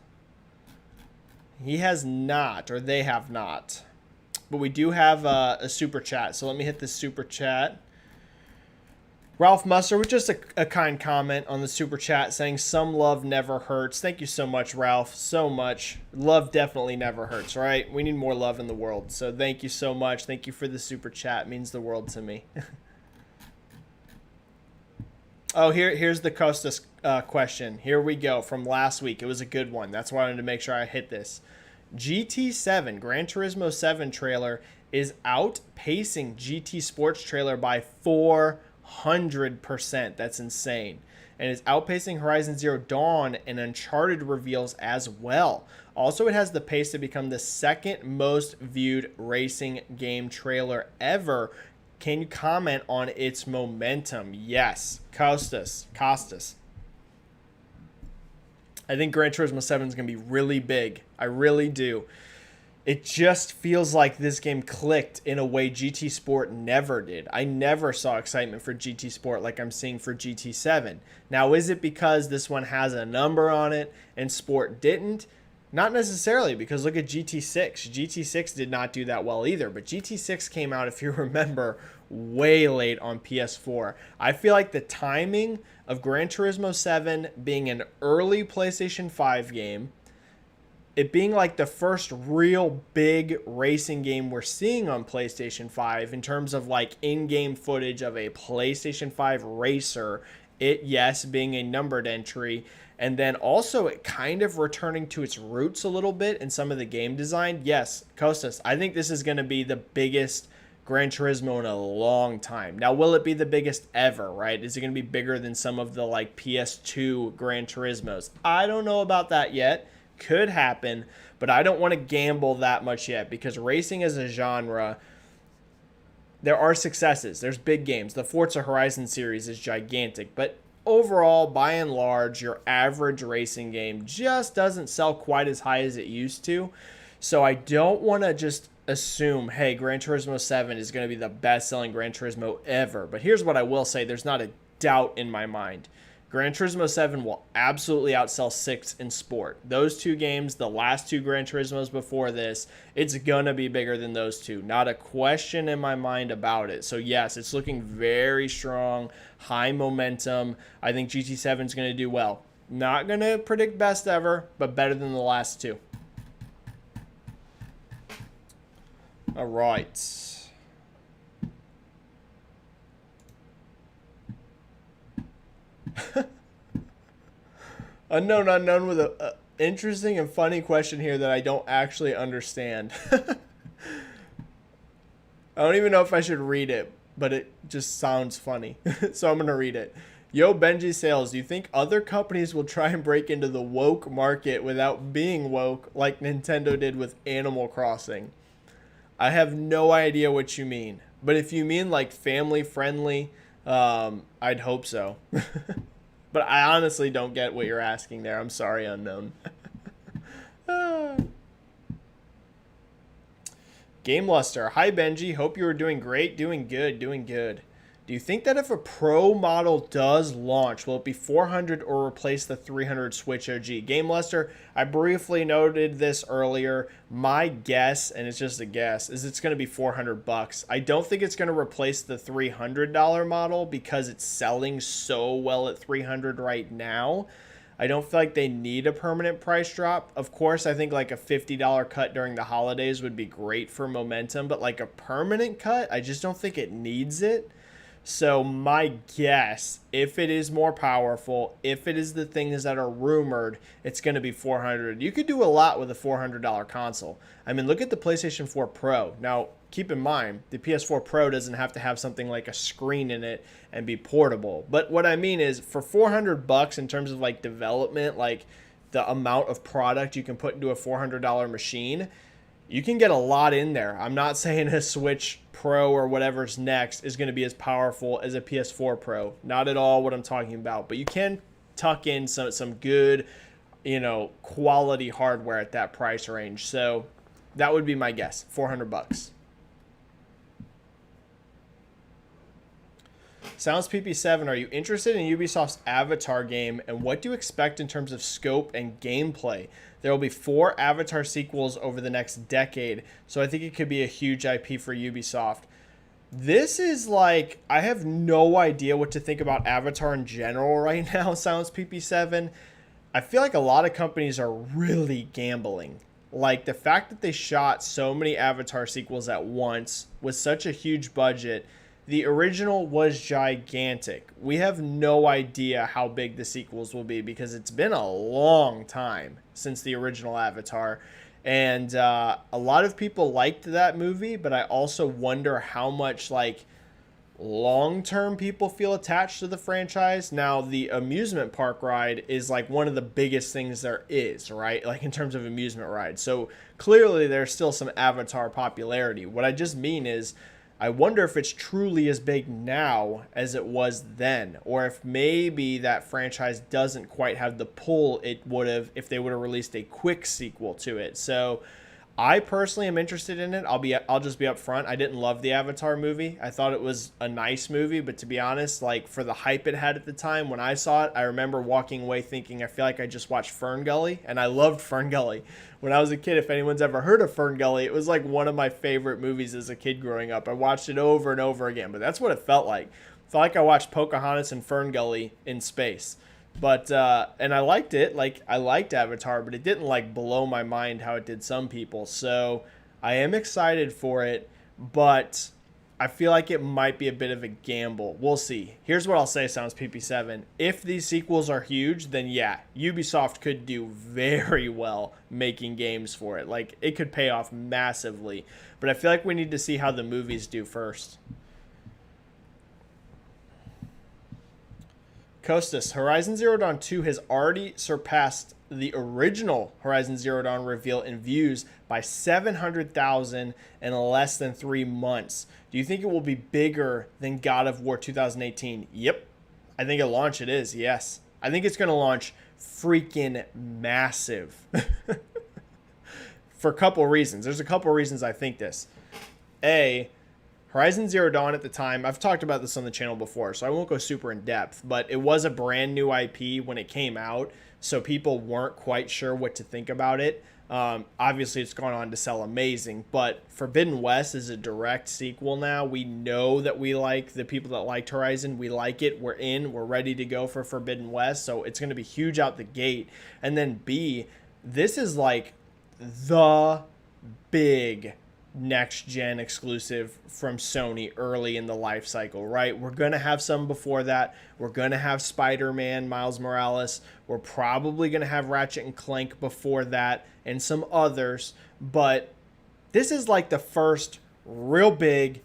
He has not, or they have not. But we do have a super chat. So let me hit this super chat. Ralph Musser with just a kind comment on the super chat saying some love never hurts. Thank you so much, Ralph. So much. Love definitely never hurts, right? We need more love in the world. So thank you so much. Thank you for the super chat. It means the world to me. Oh, here's the Costas question. Here we go from last week. It was a good one. That's why I wanted to make sure I hit this. GT7, Gran Turismo 7 trailer is outpacing GT Sports trailer by 400%. That's insane. And it's outpacing Horizon Zero Dawn and Uncharted reveals as well. Also, it has the pace to become the second most viewed racing game trailer ever. Can you comment on its momentum? Yes. Costas. I think Gran Turismo 7 is going to be really big. I really do. It just feels like this game clicked in a way GT Sport never did. I never saw excitement for GT Sport like I'm seeing for GT7. Now, is it because this one has a number on it and Sport didn't? Not necessarily, because look at GT6. GT6 did not do that well either, but GT6 came out, if you remember, way late on PS4. I feel like the timing of Gran Turismo 7 being an early PlayStation 5 game, it being like the first real big racing game we're seeing on PlayStation 5 in terms of like in-game footage of a PlayStation 5 racer, it, yes, being a numbered entry, and then also it kind of returning to its roots a little bit in some of the game design. Yes, Costas, I think this is going to be the biggest Gran Turismo in a long time. Now, will it be the biggest ever, right? Is it going to be bigger than some of the like PS2 Gran Turismos? I don't know about that yet. Could happen, but I don't want to gamble that much yet because racing as a genre, there are successes. There's big games. The Forza Horizon series is gigantic, but overall, by and large, your average racing game just doesn't sell quite as high as it used to. So I don't want to just assume, hey, Gran Turismo 7 is going to be the best-selling Gran Turismo ever. But here's what I will say. There's not a doubt in my mind. Gran Turismo 7 will absolutely outsell 6 in Sport. Those two games, the last two Gran Turismos before this, it's going to be bigger than those two. Not a question in my mind about it. So yes, it's looking very strong, high momentum. I think GT7 is going to do well. Not going to predict best ever, but better than the last two. All right. Unknown with a interesting and funny question here that I don't actually understand. I don't even know if I should read it, but it just sounds funny. So I'm going to read it. Yo, Benji-Sales, do you think other companies will try and break into the woke market without being woke like Nintendo did with Animal Crossing? I have no idea what you mean. But if you mean like family friendly, I'd hope so. But I honestly don't get what you're asking there. I'm sorry, unknown. Game Luster. Hi, Benji. Hope you are doing great. Doing good. Do you think that if a Pro model does launch, will it be 400 or replace the 300 Switch OG? Game Luster, I briefly noted this earlier. My guess, and it's just a guess, is it's going to be $400. I don't think it's going to replace the $300 model because it's selling so well at $300 right now. I don't feel like they need a permanent price drop. Of course, I think like a $50 cut during the holidays would be great for momentum, but like a permanent cut, I just don't think it needs it. So my guess, if it is more powerful, if it is the things that are rumored, it's going to be 400. You could do a lot with a $400 console. I mean, look at the PlayStation 4 Pro. Now, keep in mind, the PS4 Pro doesn't have to have something like a screen in it and be portable. But what I mean is, for 400 bucks in terms of like development, like the amount of product you can put into a $400 machine, you can get a lot in there. I'm not saying a Switch Pro or whatever's next is going to be as powerful as a PS4 Pro. Not at all what I'm talking about. But you can tuck in some good, quality hardware at that price range. So that would be my guess. 400 bucks. Sounds PP7, are you interested in Ubisoft's Avatar game, and what do you expect in terms of scope and gameplay? There will be 4 Avatar sequels over the next decade, so I think it could be a huge IP for Ubisoft. This is like, I have no idea what to think about Avatar in general right now, Sounds PP7. I feel like a lot of companies are really gambling. Like, the fact that they shot so many Avatar sequels at once with such a huge budget. The original was gigantic. We have no idea how big the sequels will be because it's been a long time since the original Avatar. And a lot of people liked that movie, but I also wonder how much long-term people feel attached to the franchise. Now, the amusement park ride is like one of the biggest things there is, right? Like in terms of amusement rides. So clearly there's still some Avatar popularity. What I just mean is, I wonder if it's truly as big now as it was then, or if maybe that franchise doesn't quite have the pull it would have if they would have released a quick sequel to it. So I personally am interested in it. I'll just be upfront. I didn't love the Avatar movie. I thought it was a nice movie, but to be honest, like for the hype it had at the time when I saw it, I remember walking away thinking I feel like I just watched Fern Gully, and I loved Fern Gully. When I was a kid, if anyone's ever heard of Fern Gully, it was like one of my favorite movies as a kid growing up. I watched it over and over again, but that's what it felt like. It felt like I watched Pocahontas and Fern Gully in space. But and I liked it. Like, I liked Avatar, but it didn't like blow my mind how it did some people. So I am excited for it, but I feel like it might be a bit of a gamble. We'll see. Here's what I'll say, Sounds PP7. If these sequels are huge, then yeah, Ubisoft could do very well making games for it. Like, it could pay off massively. But I feel like we need to see how the movies do first. Costas, Horizon Zero Dawn 2 has already surpassed the original Horizon Zero Dawn reveal in views by 700,000 in less than 3 months. Do you think it will be bigger than God of War 2018? Yep. I think at launch it is, yes. I think it's going to launch freaking massive. For a couple of reasons. There's a couple of reasons I think this. A, Horizon Zero Dawn at the time, I've talked about this on the channel before, so I won't go super in depth, but it was a brand new IP when it came out, so people weren't quite sure what to think about it. Obviously, it's gone on to sell amazing, but Forbidden West is a direct sequel now. We know that we like the people that liked Horizon. We like it. We're in. We're ready to go for Forbidden West, so it's going to be huge out the gate. And then B, this is like the big next gen exclusive from Sony early in the life cycle, right? We're going to have some before that. We're going to have Spider-Man, Miles Morales. We're probably going to have Ratchet and Clank before that and some others, but this is like the first real big,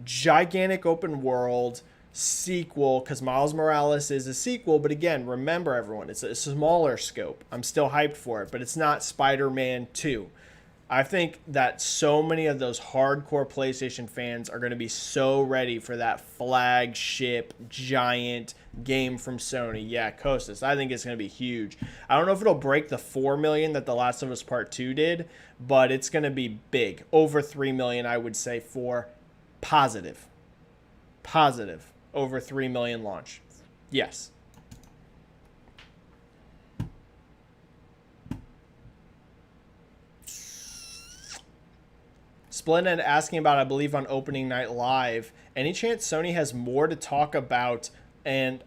gigantic open world sequel, because Miles Morales is a sequel, but again, remember everyone, it's a smaller scope. I'm still hyped for it, but it's not Spider-Man 2. I think that so many of those hardcore PlayStation fans are going to be so ready for that flagship giant game from Sony. Yeah, Costas, I think it's going to be huge. I don't know if it'll break the 4 million that The Last of Us Part 2 did, but it's going to be big. Over 3 million, I would say, for positive. Positive. Over 3 million launch. Yes. Splendid asking about, I believe, on opening night live. Any chance Sony has more to talk about, and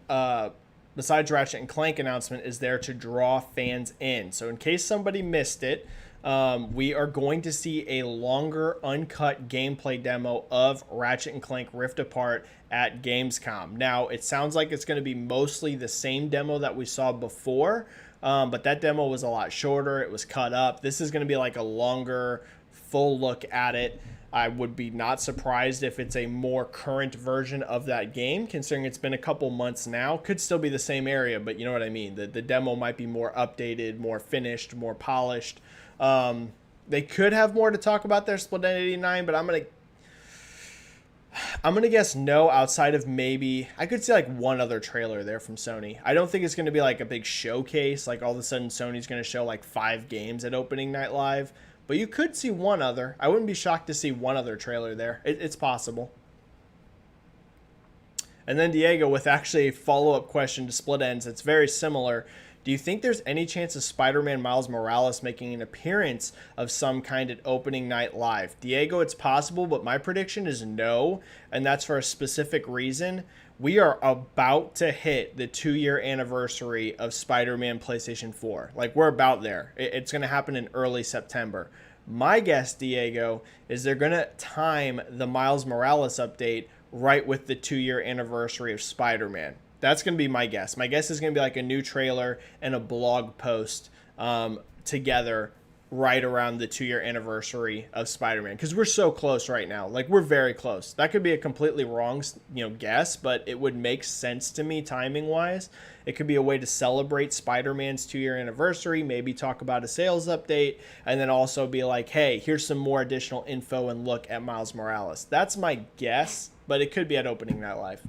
besides Ratchet and Clank announcement, is there to draw fans in? So in case somebody missed it, we are going to see a longer uncut gameplay demo of Ratchet and Clank Rift Apart at Gamescom. Now, it sounds like it's going to be mostly the same demo that we saw before, but that demo was a lot shorter. It was cut up. This is going to be like a longer, full look at it. I would be not surprised if it's a more current version of that game, considering it's been a couple months now. Could still be the same area, but you know what I mean. The demo might be more updated, more finished, more polished. They could have more to talk about their Splatoon 89, but I'm gonna guess no, outside of maybe I could see like one other trailer there from Sony. I don't think it's gonna be like a big showcase, like all of a sudden Sony's gonna show like 5 games at opening night live. But you could see one other. I wouldn't be shocked to see one other trailer there. It's possible. And then Diego with actually a follow-up question to Split Ends. It's very similar. Do you think there's any chance of Spider-Man Miles Morales making an appearance of some kind at opening night live? Diego, it's possible, but my prediction is no, and that's for a specific reason. We are about to hit the 2-year anniversary of Spider-Man PlayStation 4. Like, we're about there. It's going to happen in early September. My guess, Diego, is they're going to time the Miles Morales update right with the 2-year anniversary of Spider-Man. That's going to be my guess. My guess is going to be like a new trailer and a blog post together right around the 2-year anniversary of Spider-Man, because we're so close right now. Like, we're very close. That could be a completely wrong, guess, but it would make sense to me timing wise. It could be a way to celebrate Spider-Man's 2-year anniversary, maybe talk about a sales update, and then also be like, hey, here's some more additional info and look at Miles Morales. That's my guess, but it could be at opening night live.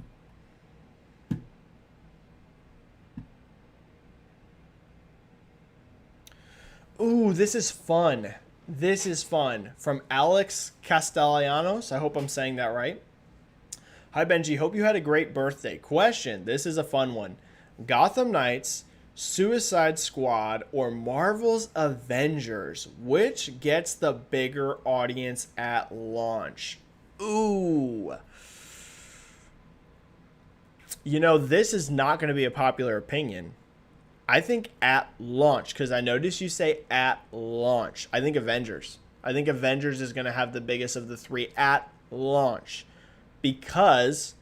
Ooh, this is fun. This is fun. From Alex Castellanos. I hope I'm saying that right. Hi, Benji. Hope you had a great birthday. Question. This is a fun one. Gotham Knights, Suicide Squad, or Marvel's Avengers? Which gets the bigger audience at launch? Ooh. This is not going to be a popular opinion. I think at launch, because I noticed you say at launch. I think Avengers. I think Avengers is going to have the biggest of the 3 at launch, because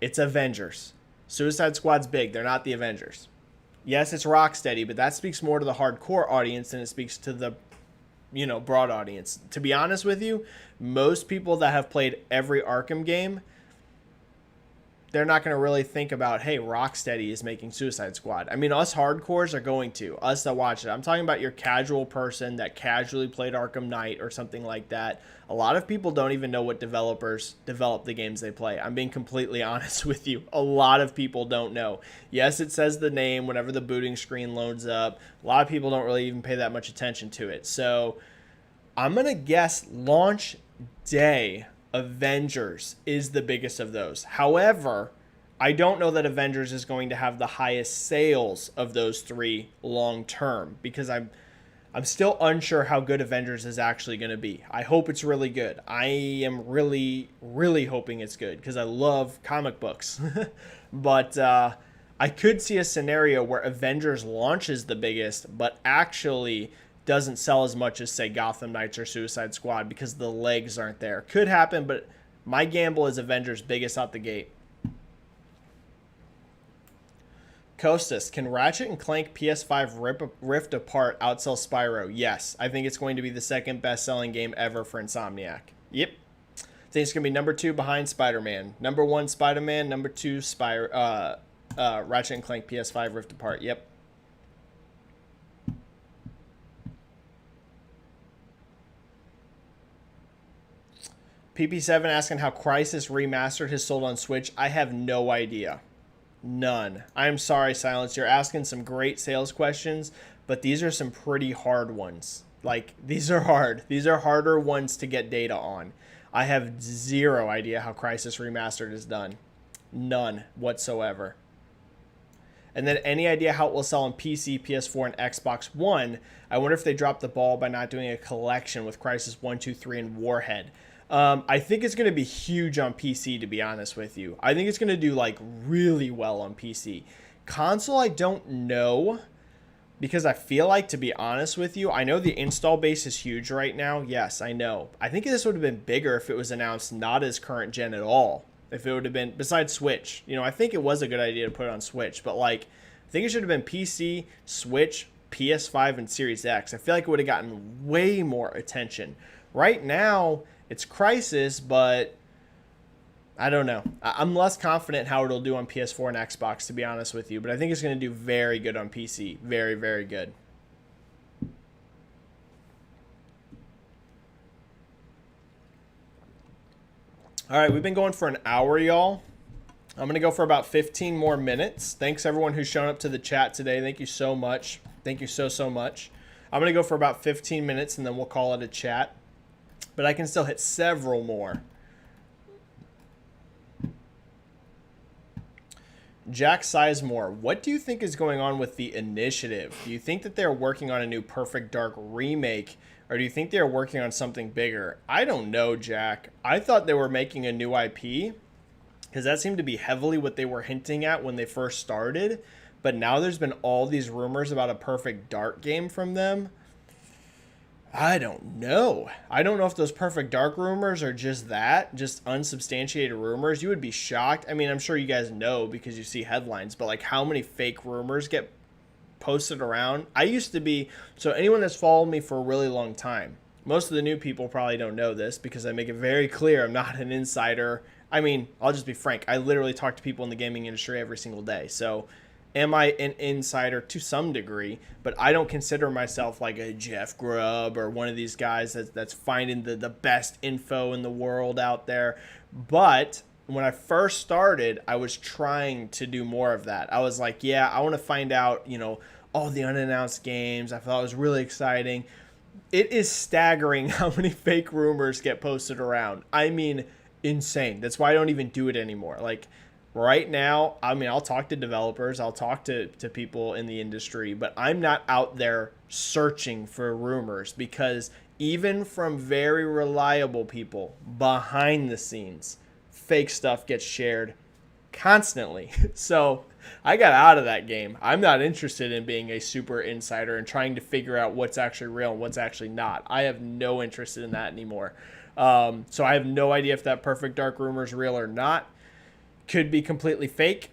it's Avengers. Suicide Squad's big. They're not the Avengers. Yes, it's Rocksteady, but that speaks more to the hardcore audience than it speaks to the, broad audience. To be honest with you, most people that have played every Arkham game, they're not going to really think about, hey, Rocksteady is making Suicide Squad. I mean, us hardcores are going to. Us that watch it. I'm talking about your casual person that casually played Arkham Knight or something like that. A lot of people don't even know what developers develop the games they play. I'm being completely honest with you. A lot of people don't know. Yes, it says the name whenever the booting screen loads up. A lot of people don't really even pay that much attention to it. So I'm going to guess launch day Avengers is the biggest of those. However, I don't know that Avengers is going to have the highest sales of those 3 long term, because I'm still unsure how good Avengers is actually going to be. I hope it's really good. I am really, really hoping it's good, because I love comic books. But I could see a scenario where Avengers launches the biggest, but actually doesn't sell as much as, say, Gotham Knights or Suicide Squad, because the legs aren't there. Could happen, but my gamble is Avengers biggest out the gate. Kostas, can Ratchet and Clank PS5 Rift Apart outsell Spyro? Yes. I think it's going to be the second best-selling game ever for Insomniac. Yep. I think it's going to be number 2 behind Spider-Man. Number 1, Spider-Man. Number 2, Ratchet and Clank PS5 Rift Apart. Yep. PP7 asking how Crysis Remastered has sold on Switch. I have no idea. None. I'm sorry, Silence. You're asking some great sales questions, but these are some pretty hard ones. Like, these are hard. These are harder ones to get data on. I have zero idea how Crysis Remastered is done. None whatsoever. And then any idea how it will sell on PC, PS4, and Xbox One? I wonder if they dropped the ball by not doing a collection with Crysis 1, 2, 3, and Warhead. I think it's going to be huge on PC, to be honest with you. I think it's going to do, like, really well on PC. Console, I don't know. because I feel like, to be honest with you, I know the install base is huge right now. Yes, I know. I think this would have been bigger if it was announced not as current gen at all. If it would have been, besides Switch. I think it was a good idea to put it on Switch, but like, I think it should have been PC, Switch, PS5, and Series X. I feel like it would have gotten way more attention. Right now, it's Crisis, but I don't know. I'm less confident how it'll do on PS4 and Xbox, to be honest with you. But I think it's going to do very good on PC. Very, very good. All right, we've been going for an hour, y'all. I'm going to go for about 15 more minutes. Thanks, everyone who's shown up to the chat today. Thank you so much. Thank you so much. I'm going to go for about 15 minutes, and then we'll call it a chat. But I can still hit several more. Jack Sizemore, what do you think is going on with the initiative? Do you think that they're working on a new Perfect Dark remake, or do you think they're working on something bigger? I don't know, Jack. I thought they were making a new IP, because that seemed to be heavily what they were hinting at when they first started. But now there's been all these rumors about a Perfect Dark game from them. I don't know. I don't know if those Perfect Dark rumors are just that, just unsubstantiated rumors. You would be shocked. I mean, I'm sure you guys know because you see headlines, but like how many fake rumors get posted around? I used to be, so anyone that's followed me for a really long time, most of the new people probably don't know this because I make it very clear I'm not an insider. I mean, I'll just be frank. I literally talk to people in the gaming industry every single day. So am I an insider to some degree, but I don't consider myself like a Jeff Grubb or one of these guys that's finding the best info in the world out there. But when I first started, I was trying to do more of that. I was like, yeah, I want to find out, all the unannounced games. I thought it was really exciting. It is staggering how many fake rumors get posted around. I mean, insane. That's why I don't even do it anymore. Like, right now, I mean, I'll talk to developers, I'll talk to people in the industry, but I'm not out there searching for rumors because even from very reliable people behind the scenes, fake stuff gets shared constantly. So I got out of that game. I'm not interested in being a super insider and trying to figure out what's actually real and what's actually not. I have no interest in that anymore. So I have no idea if that Perfect Dark rumor is real or not. Could be completely fake,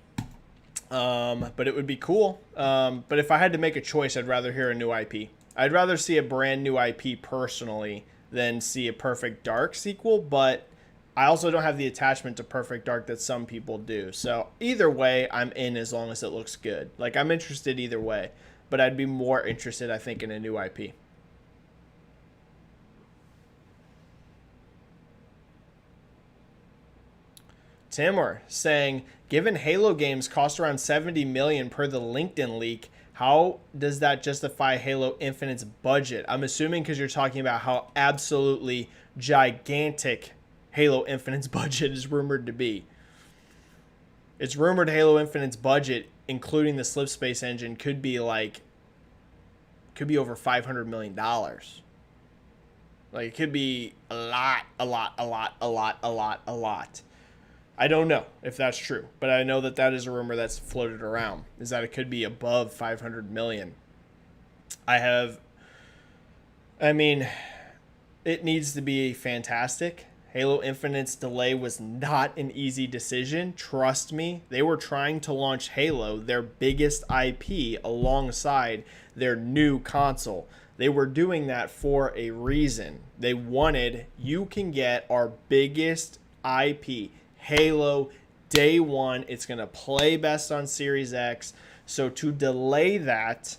but it would be cool. But if I had to make a choice, I'd rather hear a new IP. I'd rather see a brand new IP personally than see a Perfect Dark sequel, but I also don't have the attachment to Perfect Dark that some people do. So either way, I'm in as long as it looks good. Like, I'm interested either way, but I'd be more interested, I think, in a new IP. Timur saying, given Halo games cost around $70 million per the LinkedIn leak, how does that justify Halo Infinite's budget? I'm assuming because you're talking about how absolutely gigantic Halo Infinite's budget is rumored to be. It's rumored Halo Infinite's budget, including the Slip Space engine, could be over $500 million. Like, it could be a lot. I don't know if that's true, but I know that is a rumor that's floated around, is that it could be above 500 million. It needs to be fantastic. Halo Infinite's delay was not an easy decision. Trust me, they were trying to launch Halo, their biggest IP, alongside their new console. They were doing that for a reason. They wanted, you can get our biggest IP, Halo, day one. It's going to play best on Series X. So to delay that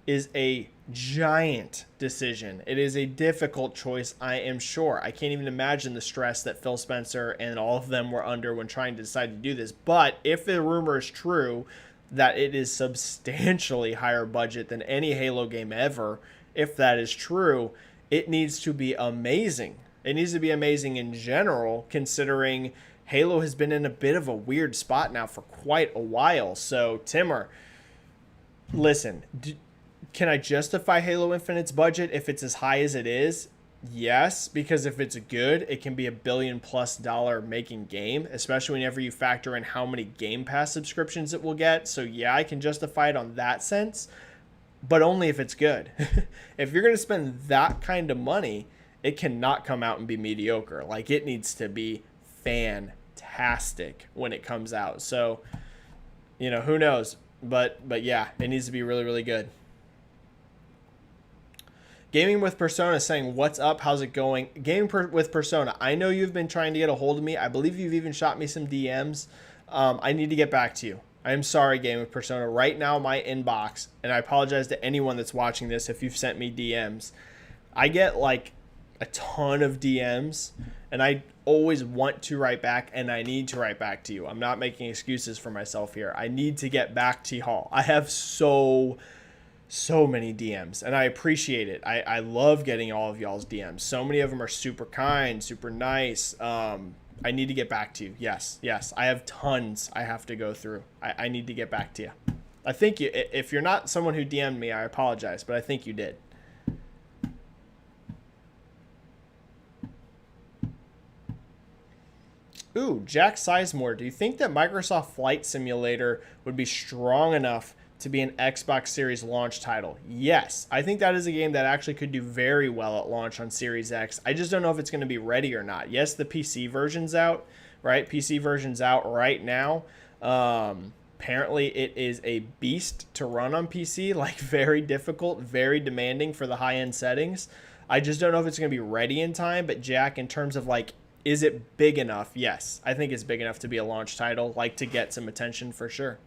is a giant decision. It is a difficult choice, I am sure. I can't even imagine the stress that Phil Spencer and all of them were under when trying to decide to do this. But if the rumor is true that it is substantially higher budget than any Halo game ever, if that is true, it needs to be amazing. It needs to be amazing in general, considering Halo has been in a bit of a weird spot now for quite a while. So, Timur, listen, can I justify Halo Infinite's budget if it's as high as it is? Yes, because if it's good, it can be $1 billion+ making game, especially whenever you factor in how many Game Pass subscriptions it will get. So, yeah, I can justify it on that sense. but only if it's good. If you're going to spend that kind of money, it cannot come out and be mediocre. Like, it needs to be fantastic when it comes out. So, who knows? But yeah, it needs to be really, really good. Gaming with Persona saying, what's up? How's it going? With Persona, I know you've been trying to get a hold of me. I believe you've even shot me some DMs. I need to get back to you. I am sorry, Gaming with Persona. Right now, my inbox, and I apologize to anyone that's watching this if you've sent me DMs. I get like a ton of DMs, and I always want to write back, and I need to write back to you. I'm not making excuses for myself here. I need to get back to y'all. I have so many DMs, and I appreciate it. I love getting all of y'all's DMs. So many of them are super kind, super nice. I need to get back to you. Yes. I have tons I have to go through. I need to get back to you. I think you, if you're not someone who DM'd me, I apologize, but I think you did. Ooh, Jack Sizemore, do you think that Microsoft Flight Simulator would be strong enough to be an Xbox Series launch title? Yes, I think that is a game that actually could do very well at launch on Series X. I just don't know if it's going to be ready or not. Yes, the PC version's out, right? PC version's out right now. Apparently, it is a beast to run on PC, like very difficult, very demanding for the high-end settings. I just don't know if it's going to be ready in time, but Jack, in terms of like, is it big enough? Yes, I think it's big enough to be a launch title, like to get some attention for sure.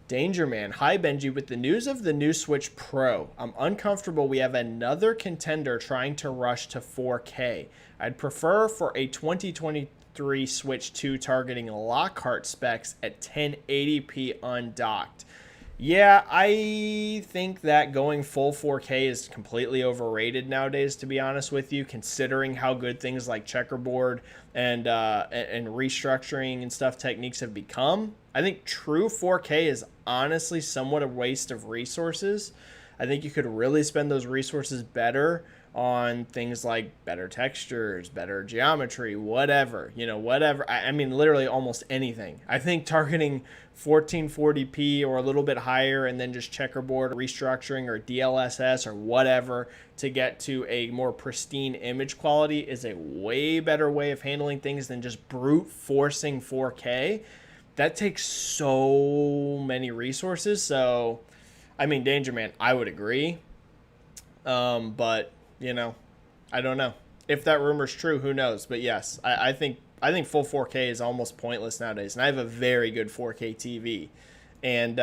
Danger Man. Hi, Benji. With the news of the new Switch Pro, I'm uncomfortable we have another contender trying to rush to 4K. I'd prefer for a 2023 Switch 2 targeting Lockhart specs at 1080p undocked. Yeah, I think that going full 4K is completely overrated nowadays, to be honest with you, considering how good things like checkerboard and restructuring and stuff techniques have become. I think true 4K is honestly somewhat a waste of resources. I think you could really spend those resources better on things like better textures, better geometry, whatever, whatever. I mean, literally almost anything. I think targeting 1440p or a little bit higher and then just checkerboard restructuring or DLSS or whatever to get to a more pristine image quality is a way better way of handling things than just brute forcing 4K. That takes so many resources. So, I mean, Danger Man, I would agree. But I don't know if that rumor's true. Who knows? But yes, I think full 4K is almost pointless nowadays. And I have a very good 4K TV, and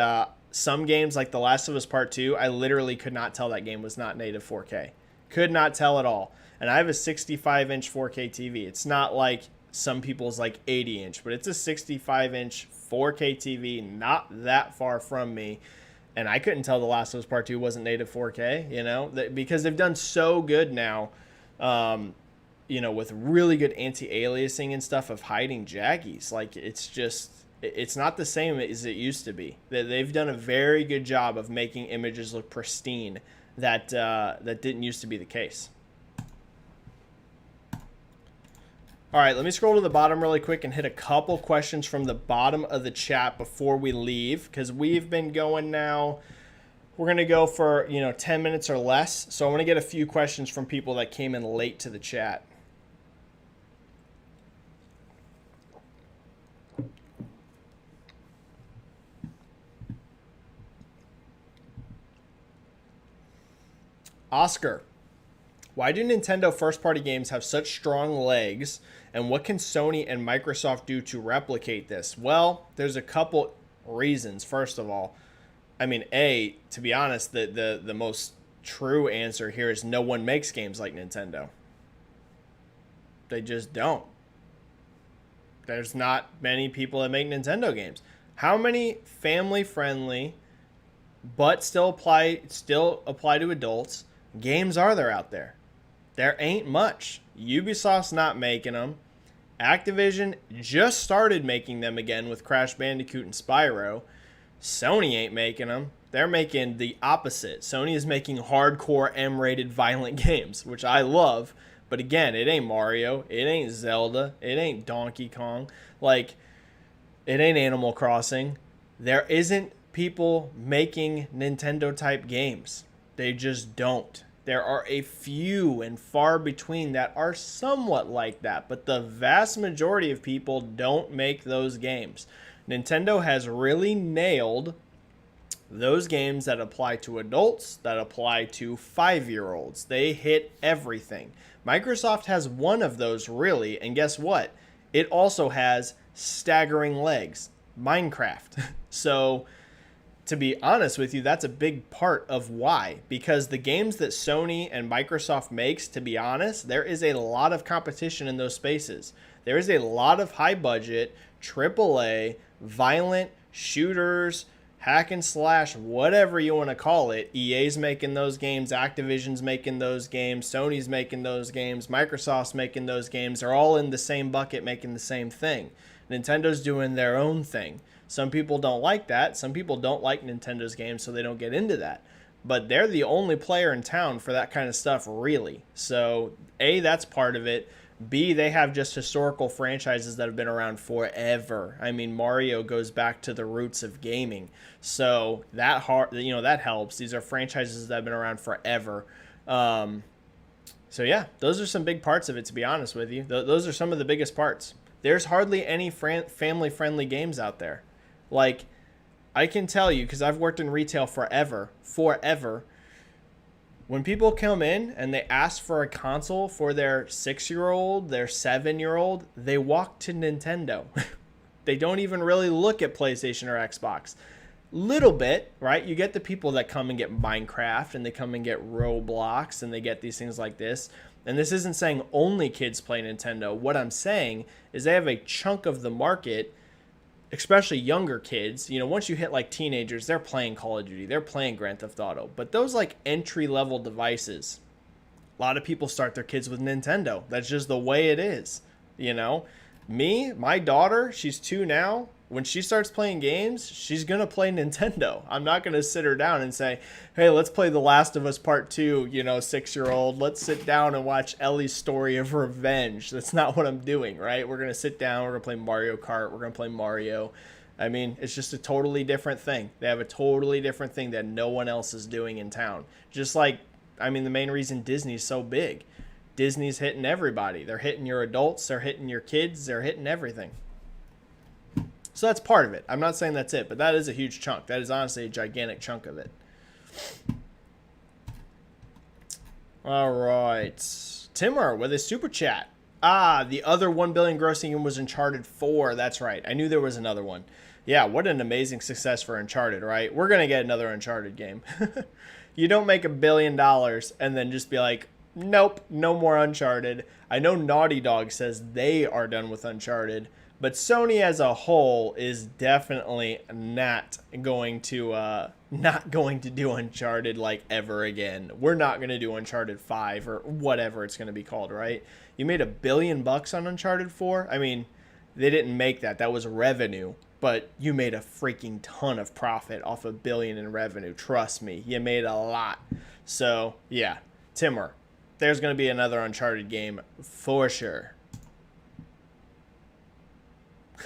some games like The Last of Us Part 2, I literally could not tell that game was not native 4K. Could not tell at all. And I have a 65-inch 4K TV. It's not like some people's like 80-inch, but it's a 65-inch 4K TV, not that far from me. And I couldn't tell The Last of Us Part 2 wasn't native 4K, because they've done so good now, with really good anti-aliasing and stuff of hiding jaggies. Like, it's not the same as it used to be. They've done a very good job of making images look pristine that didn't used to be the case. All right, let me scroll to the bottom really quick and hit a couple questions from the bottom of the chat before we leave, because we've been going now. We're going to go for, 10 minutes or less. So I want to get a few questions from people that came in late to the chat. Oscar, why do Nintendo first-party games have such strong legs, and what can Sony and Microsoft do to replicate this? Well, there's a couple reasons. First of all, I mean, to be honest, the most true answer here is no one makes games like Nintendo. They just don't. There's not many people that make Nintendo games. How many family-friendly, but still apply to adults, games are there out there? There ain't much. Ubisoft's not making them. Activision just started making them again with Crash Bandicoot and Spyro. Sony ain't making them. They're making the opposite. Sony is making hardcore M-rated violent games, which I love. But again, it ain't Mario. It ain't Zelda. It ain't Donkey Kong. Like, It ain't Animal Crossing. There isn't people making Nintendo type games. They just don't. There are a few and far between that are somewhat like that, but the vast majority of people don't make those games. Nintendo has really nailed those games that apply to adults, that apply to 5-year-olds. They hit everything. Microsoft has one of those, really, and guess what? It also has staggering legs, Minecraft. So, to be honest with you, that's a big part of why. Because the games that Sony and Microsoft makes, to be honest, there is a lot of competition in those spaces. There is a lot of high budget, AAA, violent shooters, hack and slash, whatever you want to call it. EA's making those games, Activision's making those games, Sony's making those games, Microsoft's making those games. They're all in the same bucket making the same thing. Nintendo's doing their own thing. Some people don't like that. Some people don't like Nintendo's games, so they don't get into that. But they're the only player in town for that kind of stuff, really. So, A, that's part of it. B, they have just historical franchises that have been around forever. I mean, Mario goes back to the roots of gaming. So that that helps. These are franchises that have been around forever. So yeah, those are some big parts of it, to be honest with you. Those are some of the biggest parts. There's hardly any family-friendly games out there. Like, I can tell you, because I've worked in retail forever, when people come in and they ask for a console for their 6-year-old, their 7-year-old, they walk to Nintendo. They don't even really look at PlayStation or Xbox. Little bit, right? You get the people that come and get Minecraft and they come and get Roblox and they get these things like this. And this isn't saying only kids play Nintendo. What I'm saying is they have a chunk of the market, especially younger kids. Once you hit like teenagers, they're playing Call of Duty, they're playing Grand Theft Auto. But those like entry-level devices, a lot of people start their kids with Nintendo. That's just the way it is. Me, my daughter, she's 2 now. When she starts playing games, she's going to play Nintendo. I'm not going to sit her down and say, hey, let's play The Last of Us Part 2, 6-year-old. Let's sit down and watch Ellie's Story of Revenge. That's not what I'm doing, right? We're going to sit down. We're going to play Mario Kart. We're going to play Mario. I mean, it's just a totally different thing. They have a totally different thing that no one else is doing in town. Just like, the main reason Disney's so big. Disney's hitting everybody. They're hitting your adults. They're hitting your kids. They're hitting everything. So that's part of it. I'm not saying that's it, but that is a huge chunk. That is honestly a gigantic chunk of it. All right. Timur with a super chat. The other 1 billion grossing game was Uncharted 4. That's right. I knew there was another one. Yeah, what an amazing success for Uncharted, right? We're going to get another Uncharted game. You don't make $1 billion and then just be like, nope, no more Uncharted. I know Naughty Dog says they are done with Uncharted. But Sony as a whole is definitely not going to do Uncharted like ever again. We're not going to do Uncharted 5 or whatever it's going to be called, right? You made $1 billion on Uncharted 4. I mean, they didn't make that. That was revenue. But you made a freaking ton of profit off $1 billion in revenue. Trust me, you made a lot. So, yeah, Timur, there's going to be another Uncharted game for sure.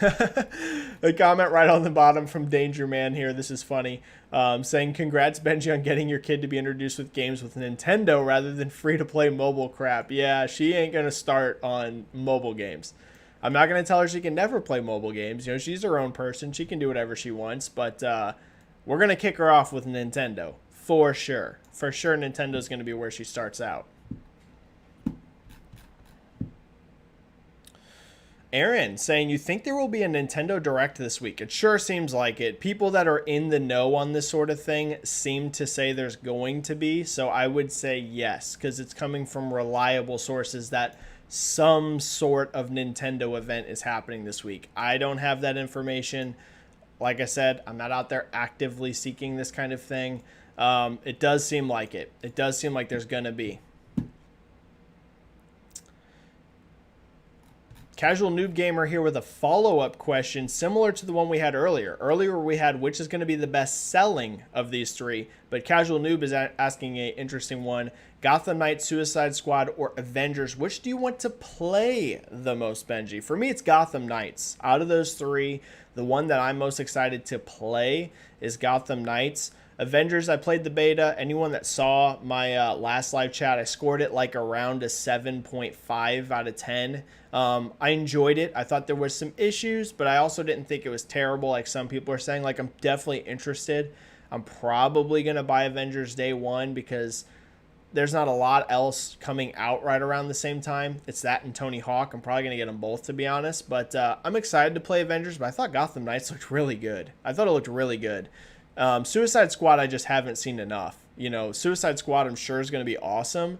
A comment right on the bottom from Danger Man here. This is funny. Saying, congrats, Benji, on getting your kid to be introduced with games with Nintendo rather than free-to-play mobile crap. Yeah, she ain't going to start on mobile games. I'm not going to tell her she can never play mobile games. She's her own person. She can do whatever she wants. But we're going to kick her off with Nintendo. For sure. For sure, Nintendo's going to be where she starts out. Aaron saying, you think there will be a Nintendo Direct this week? It sure seems like it. People that are in the know on this sort of thing seem to say there's going to be. So I would say yes, because it's coming from reliable sources that some sort of Nintendo event is happening this week. I don't have that information. Like I said, I'm not out there actively seeking this kind of thing. It does seem like it. It does seem like there's going to be. Casual Noob Gamer here with a follow-up question similar to the one we had earlier. Earlier we had which is going to be the best selling of these three, but Casual Noob is asking an interesting one. Gotham Knights, Suicide Squad, or Avengers, which do you want to play the most, Benji? For me, it's Gotham Knights. Out of those three, the one that I'm most excited to play is Gotham Knights. Avengers, I played the beta. Anyone that saw my last live chat, I scored it like around a 7.5 out of 10. I enjoyed it. I thought there was some issues, but I also didn't think it was terrible like some people are saying. Like, I'm definitely interested. I'm probably going to buy Avengers Day 1 because there's not a lot else coming out right around the same time. It's that and Tony Hawk. I'm probably going to get them both, to be honest. But I'm excited to play Avengers, but I thought Gotham Knights looked really good. I thought it looked really good. Suicide Squad, I just haven't seen enough. You know, Suicide Squad, I'm sure is going to be awesome,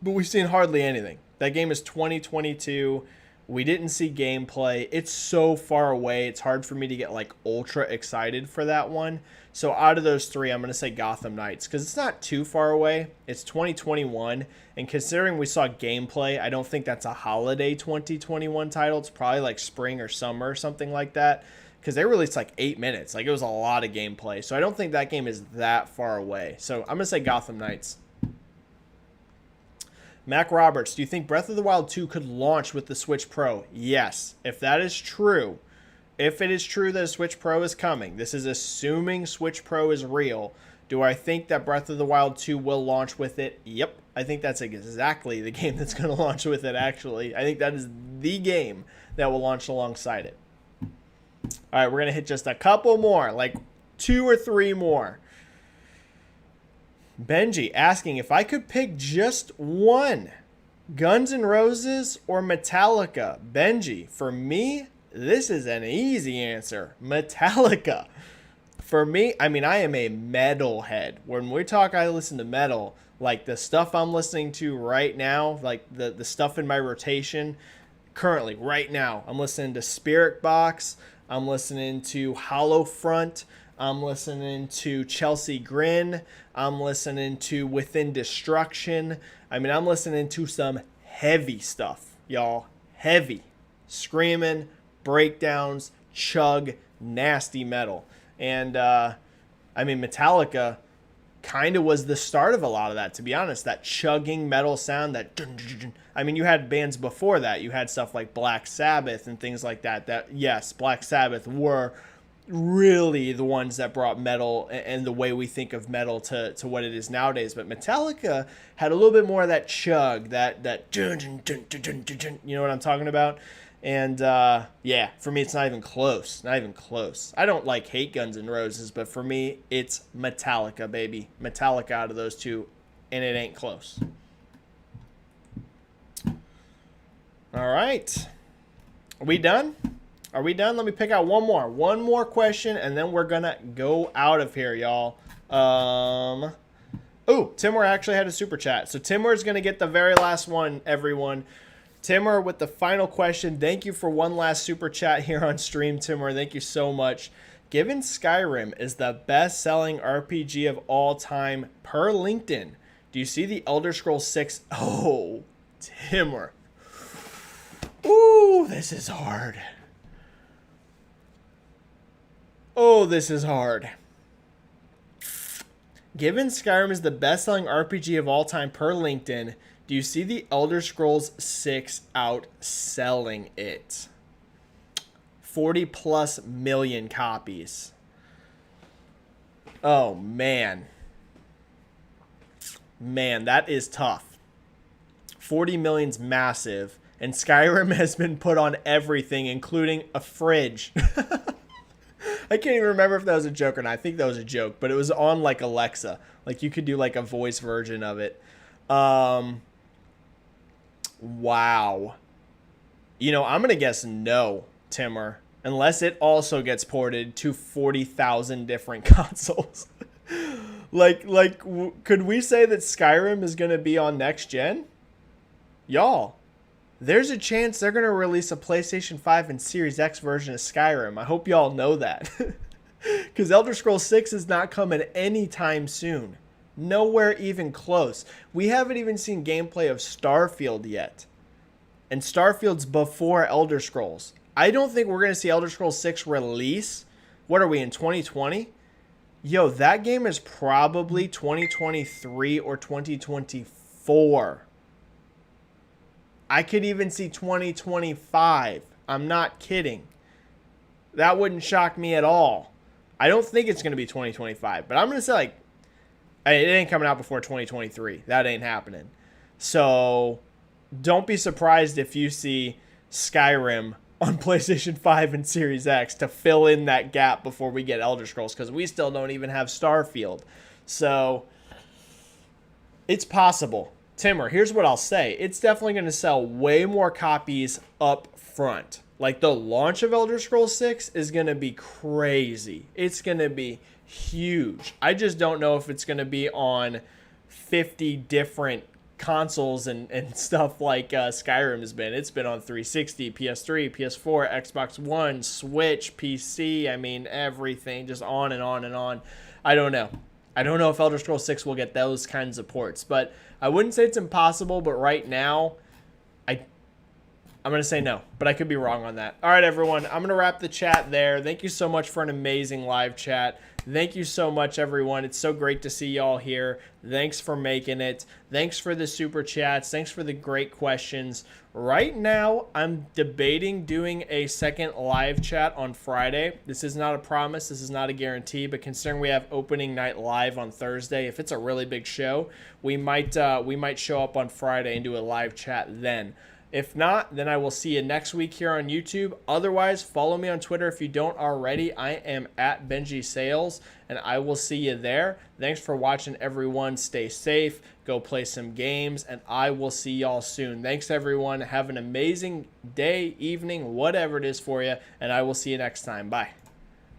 but we've seen hardly anything. That game is 2022. We didn't see gameplay. It's so far away. It's hard for me to get like ultra excited for that one. So out of those three, I'm going to say Gotham Knights because it's not too far away. It's 2021. And considering we saw gameplay, I don't think that's a holiday 2021 title. It's probably like spring or summer or something like that. Because they released like 8 minutes. Like, it was a lot of gameplay. So I don't think that game is that far away. So I'm going to say Gotham Knights. Mac Roberts, do you think Breath of the Wild 2 could launch with the Switch Pro? Yes. If that is true, if it is true that a Switch Pro is coming, this is assuming Switch Pro is real, do I think that Breath of the Wild 2 will launch with it? Yep. I think that's exactly the game that's going to launch with it, actually. I think that is the game that will launch alongside it. All right, we're going to hit just a couple more, like 2 or 3 more. Benji asking if I could pick just one, Guns N' Roses or Metallica. Benji, for me, this is an easy answer. Metallica. For me, I mean, I am a metal head. When we talk, I listen to metal. Like the stuff I'm listening to right now, like the stuff in my rotation currently, right now, I'm listening to Spirit Box. I'm listening to Hollow Front. I'm listening to Chelsea Grin. I'm listening to Within Destruction. I mean, I'm listening to some heavy stuff, y'all. Heavy. Screaming, breakdowns, chug, nasty metal. And, I mean, Metallica kind of was the start of a lot of that, to be honest. That chugging metal sound, that dun, dun, dun. I mean, you had bands before that. You had stuff like Black Sabbath and things like that. That, yes, Black Sabbath were really the ones that brought metal and the way we think of metal to what it is nowadays. But Metallica had a little bit more of that chug, that dun, dun, dun, dun, dun, dun, dun, you know what I'm talking about? And, yeah, for me, it's not even close. Not even close. I don't, like, hate Guns N' Roses, but for me, it's Metallica, baby. Metallica out of those two, and it ain't close. All right. Are we done? Are we done? Let me pick out one more. One more question, and then we're going to go out of here, y'all. Oh, Timur actually had a super chat. So Timur is going to get the very last one, everyone. Timur with the final question. Thank you for one last super chat here on stream, Timur. Thank you so much. Given Skyrim is the best-selling RPG of all time per LinkedIn, do you see the Elder Scrolls 6? Oh, Timur. Ooh, this is hard. Oh, this is hard. Given Skyrim is the best-selling RPG of all time per LinkedIn, do you see the Elder Scrolls 6 outselling it? 40+ million copies. Oh, man. Man, that is tough. 40 million's massive, and Skyrim has been put on everything, including a fridge. I can't even remember if that was a joke or not. I think that was a joke, but it was on like Alexa. Like you could do like a voice version of it. Wow. You know, I'm going to guess no, Timur, unless it also gets ported to 40,000 different consoles. Could we say that Skyrim is going to be on next gen? Y'all, there's a chance they're going to release a PlayStation 5 and Series X version of Skyrim. I hope y'all know that. Because Elder Scrolls 6 is not coming anytime soon. Nowhere even close. We haven't even seen gameplay of Starfield yet. and Starfield's before Elder Scrolls. I don't think we're going to see Elder Scrolls 6 release. What are we in 2020? Yo, that game is probably 2023 or 2024. I could even see 2025. I'm not kidding. That wouldn't shock me at all. I don't think it's going to be 2025, but I'm going to say, like, it ain't coming out before 2023. That ain't happening. So don't be surprised if you see Skyrim on PlayStation 5 and Series X to fill in that gap before we get Elder Scrolls, because we still don't even have Starfield. So it's possible. Timmer, here's what I'll say. It's definitely going to sell way more copies up front. Like, the launch of Elder Scrolls 6 is going to be crazy. It's going to be huge. I just don't know if it's going to be on 50 different consoles and stuff like Skyrim has been. It's been on 360, PS3, PS4, Xbox One, Switch, PC. I mean, everything, just on and on and on. I don't know. I don't know if Elder Scrolls 6 will get those kinds of ports, but I wouldn't say it's impossible, but right now, I'm going to say no, but I could be wrong on that. All right, everyone, I'm going to wrap the chat there. Thank you so much for an amazing live chat. Thank you so much, everyone. It's so great to see y'all here. Thanks for making it. Thanks for the super chats. Thanks for the great questions. Right now, I'm debating doing a second live chat on Friday. This is not a promise. This is not a guarantee, but considering we have opening night live on Thursday, if it's a really big show, we might show up on Friday and do a live chat then. If not, then I will see you next week here on YouTube. Otherwise, follow me on Twitter if you don't already. I am at Benji-Sales, and I will see you there. Thanks for watching, everyone. Stay safe. Go play some games, and I will see y'all soon. Thanks, everyone. Have an amazing day, evening, whatever it is for you, and I will see you next time. Bye.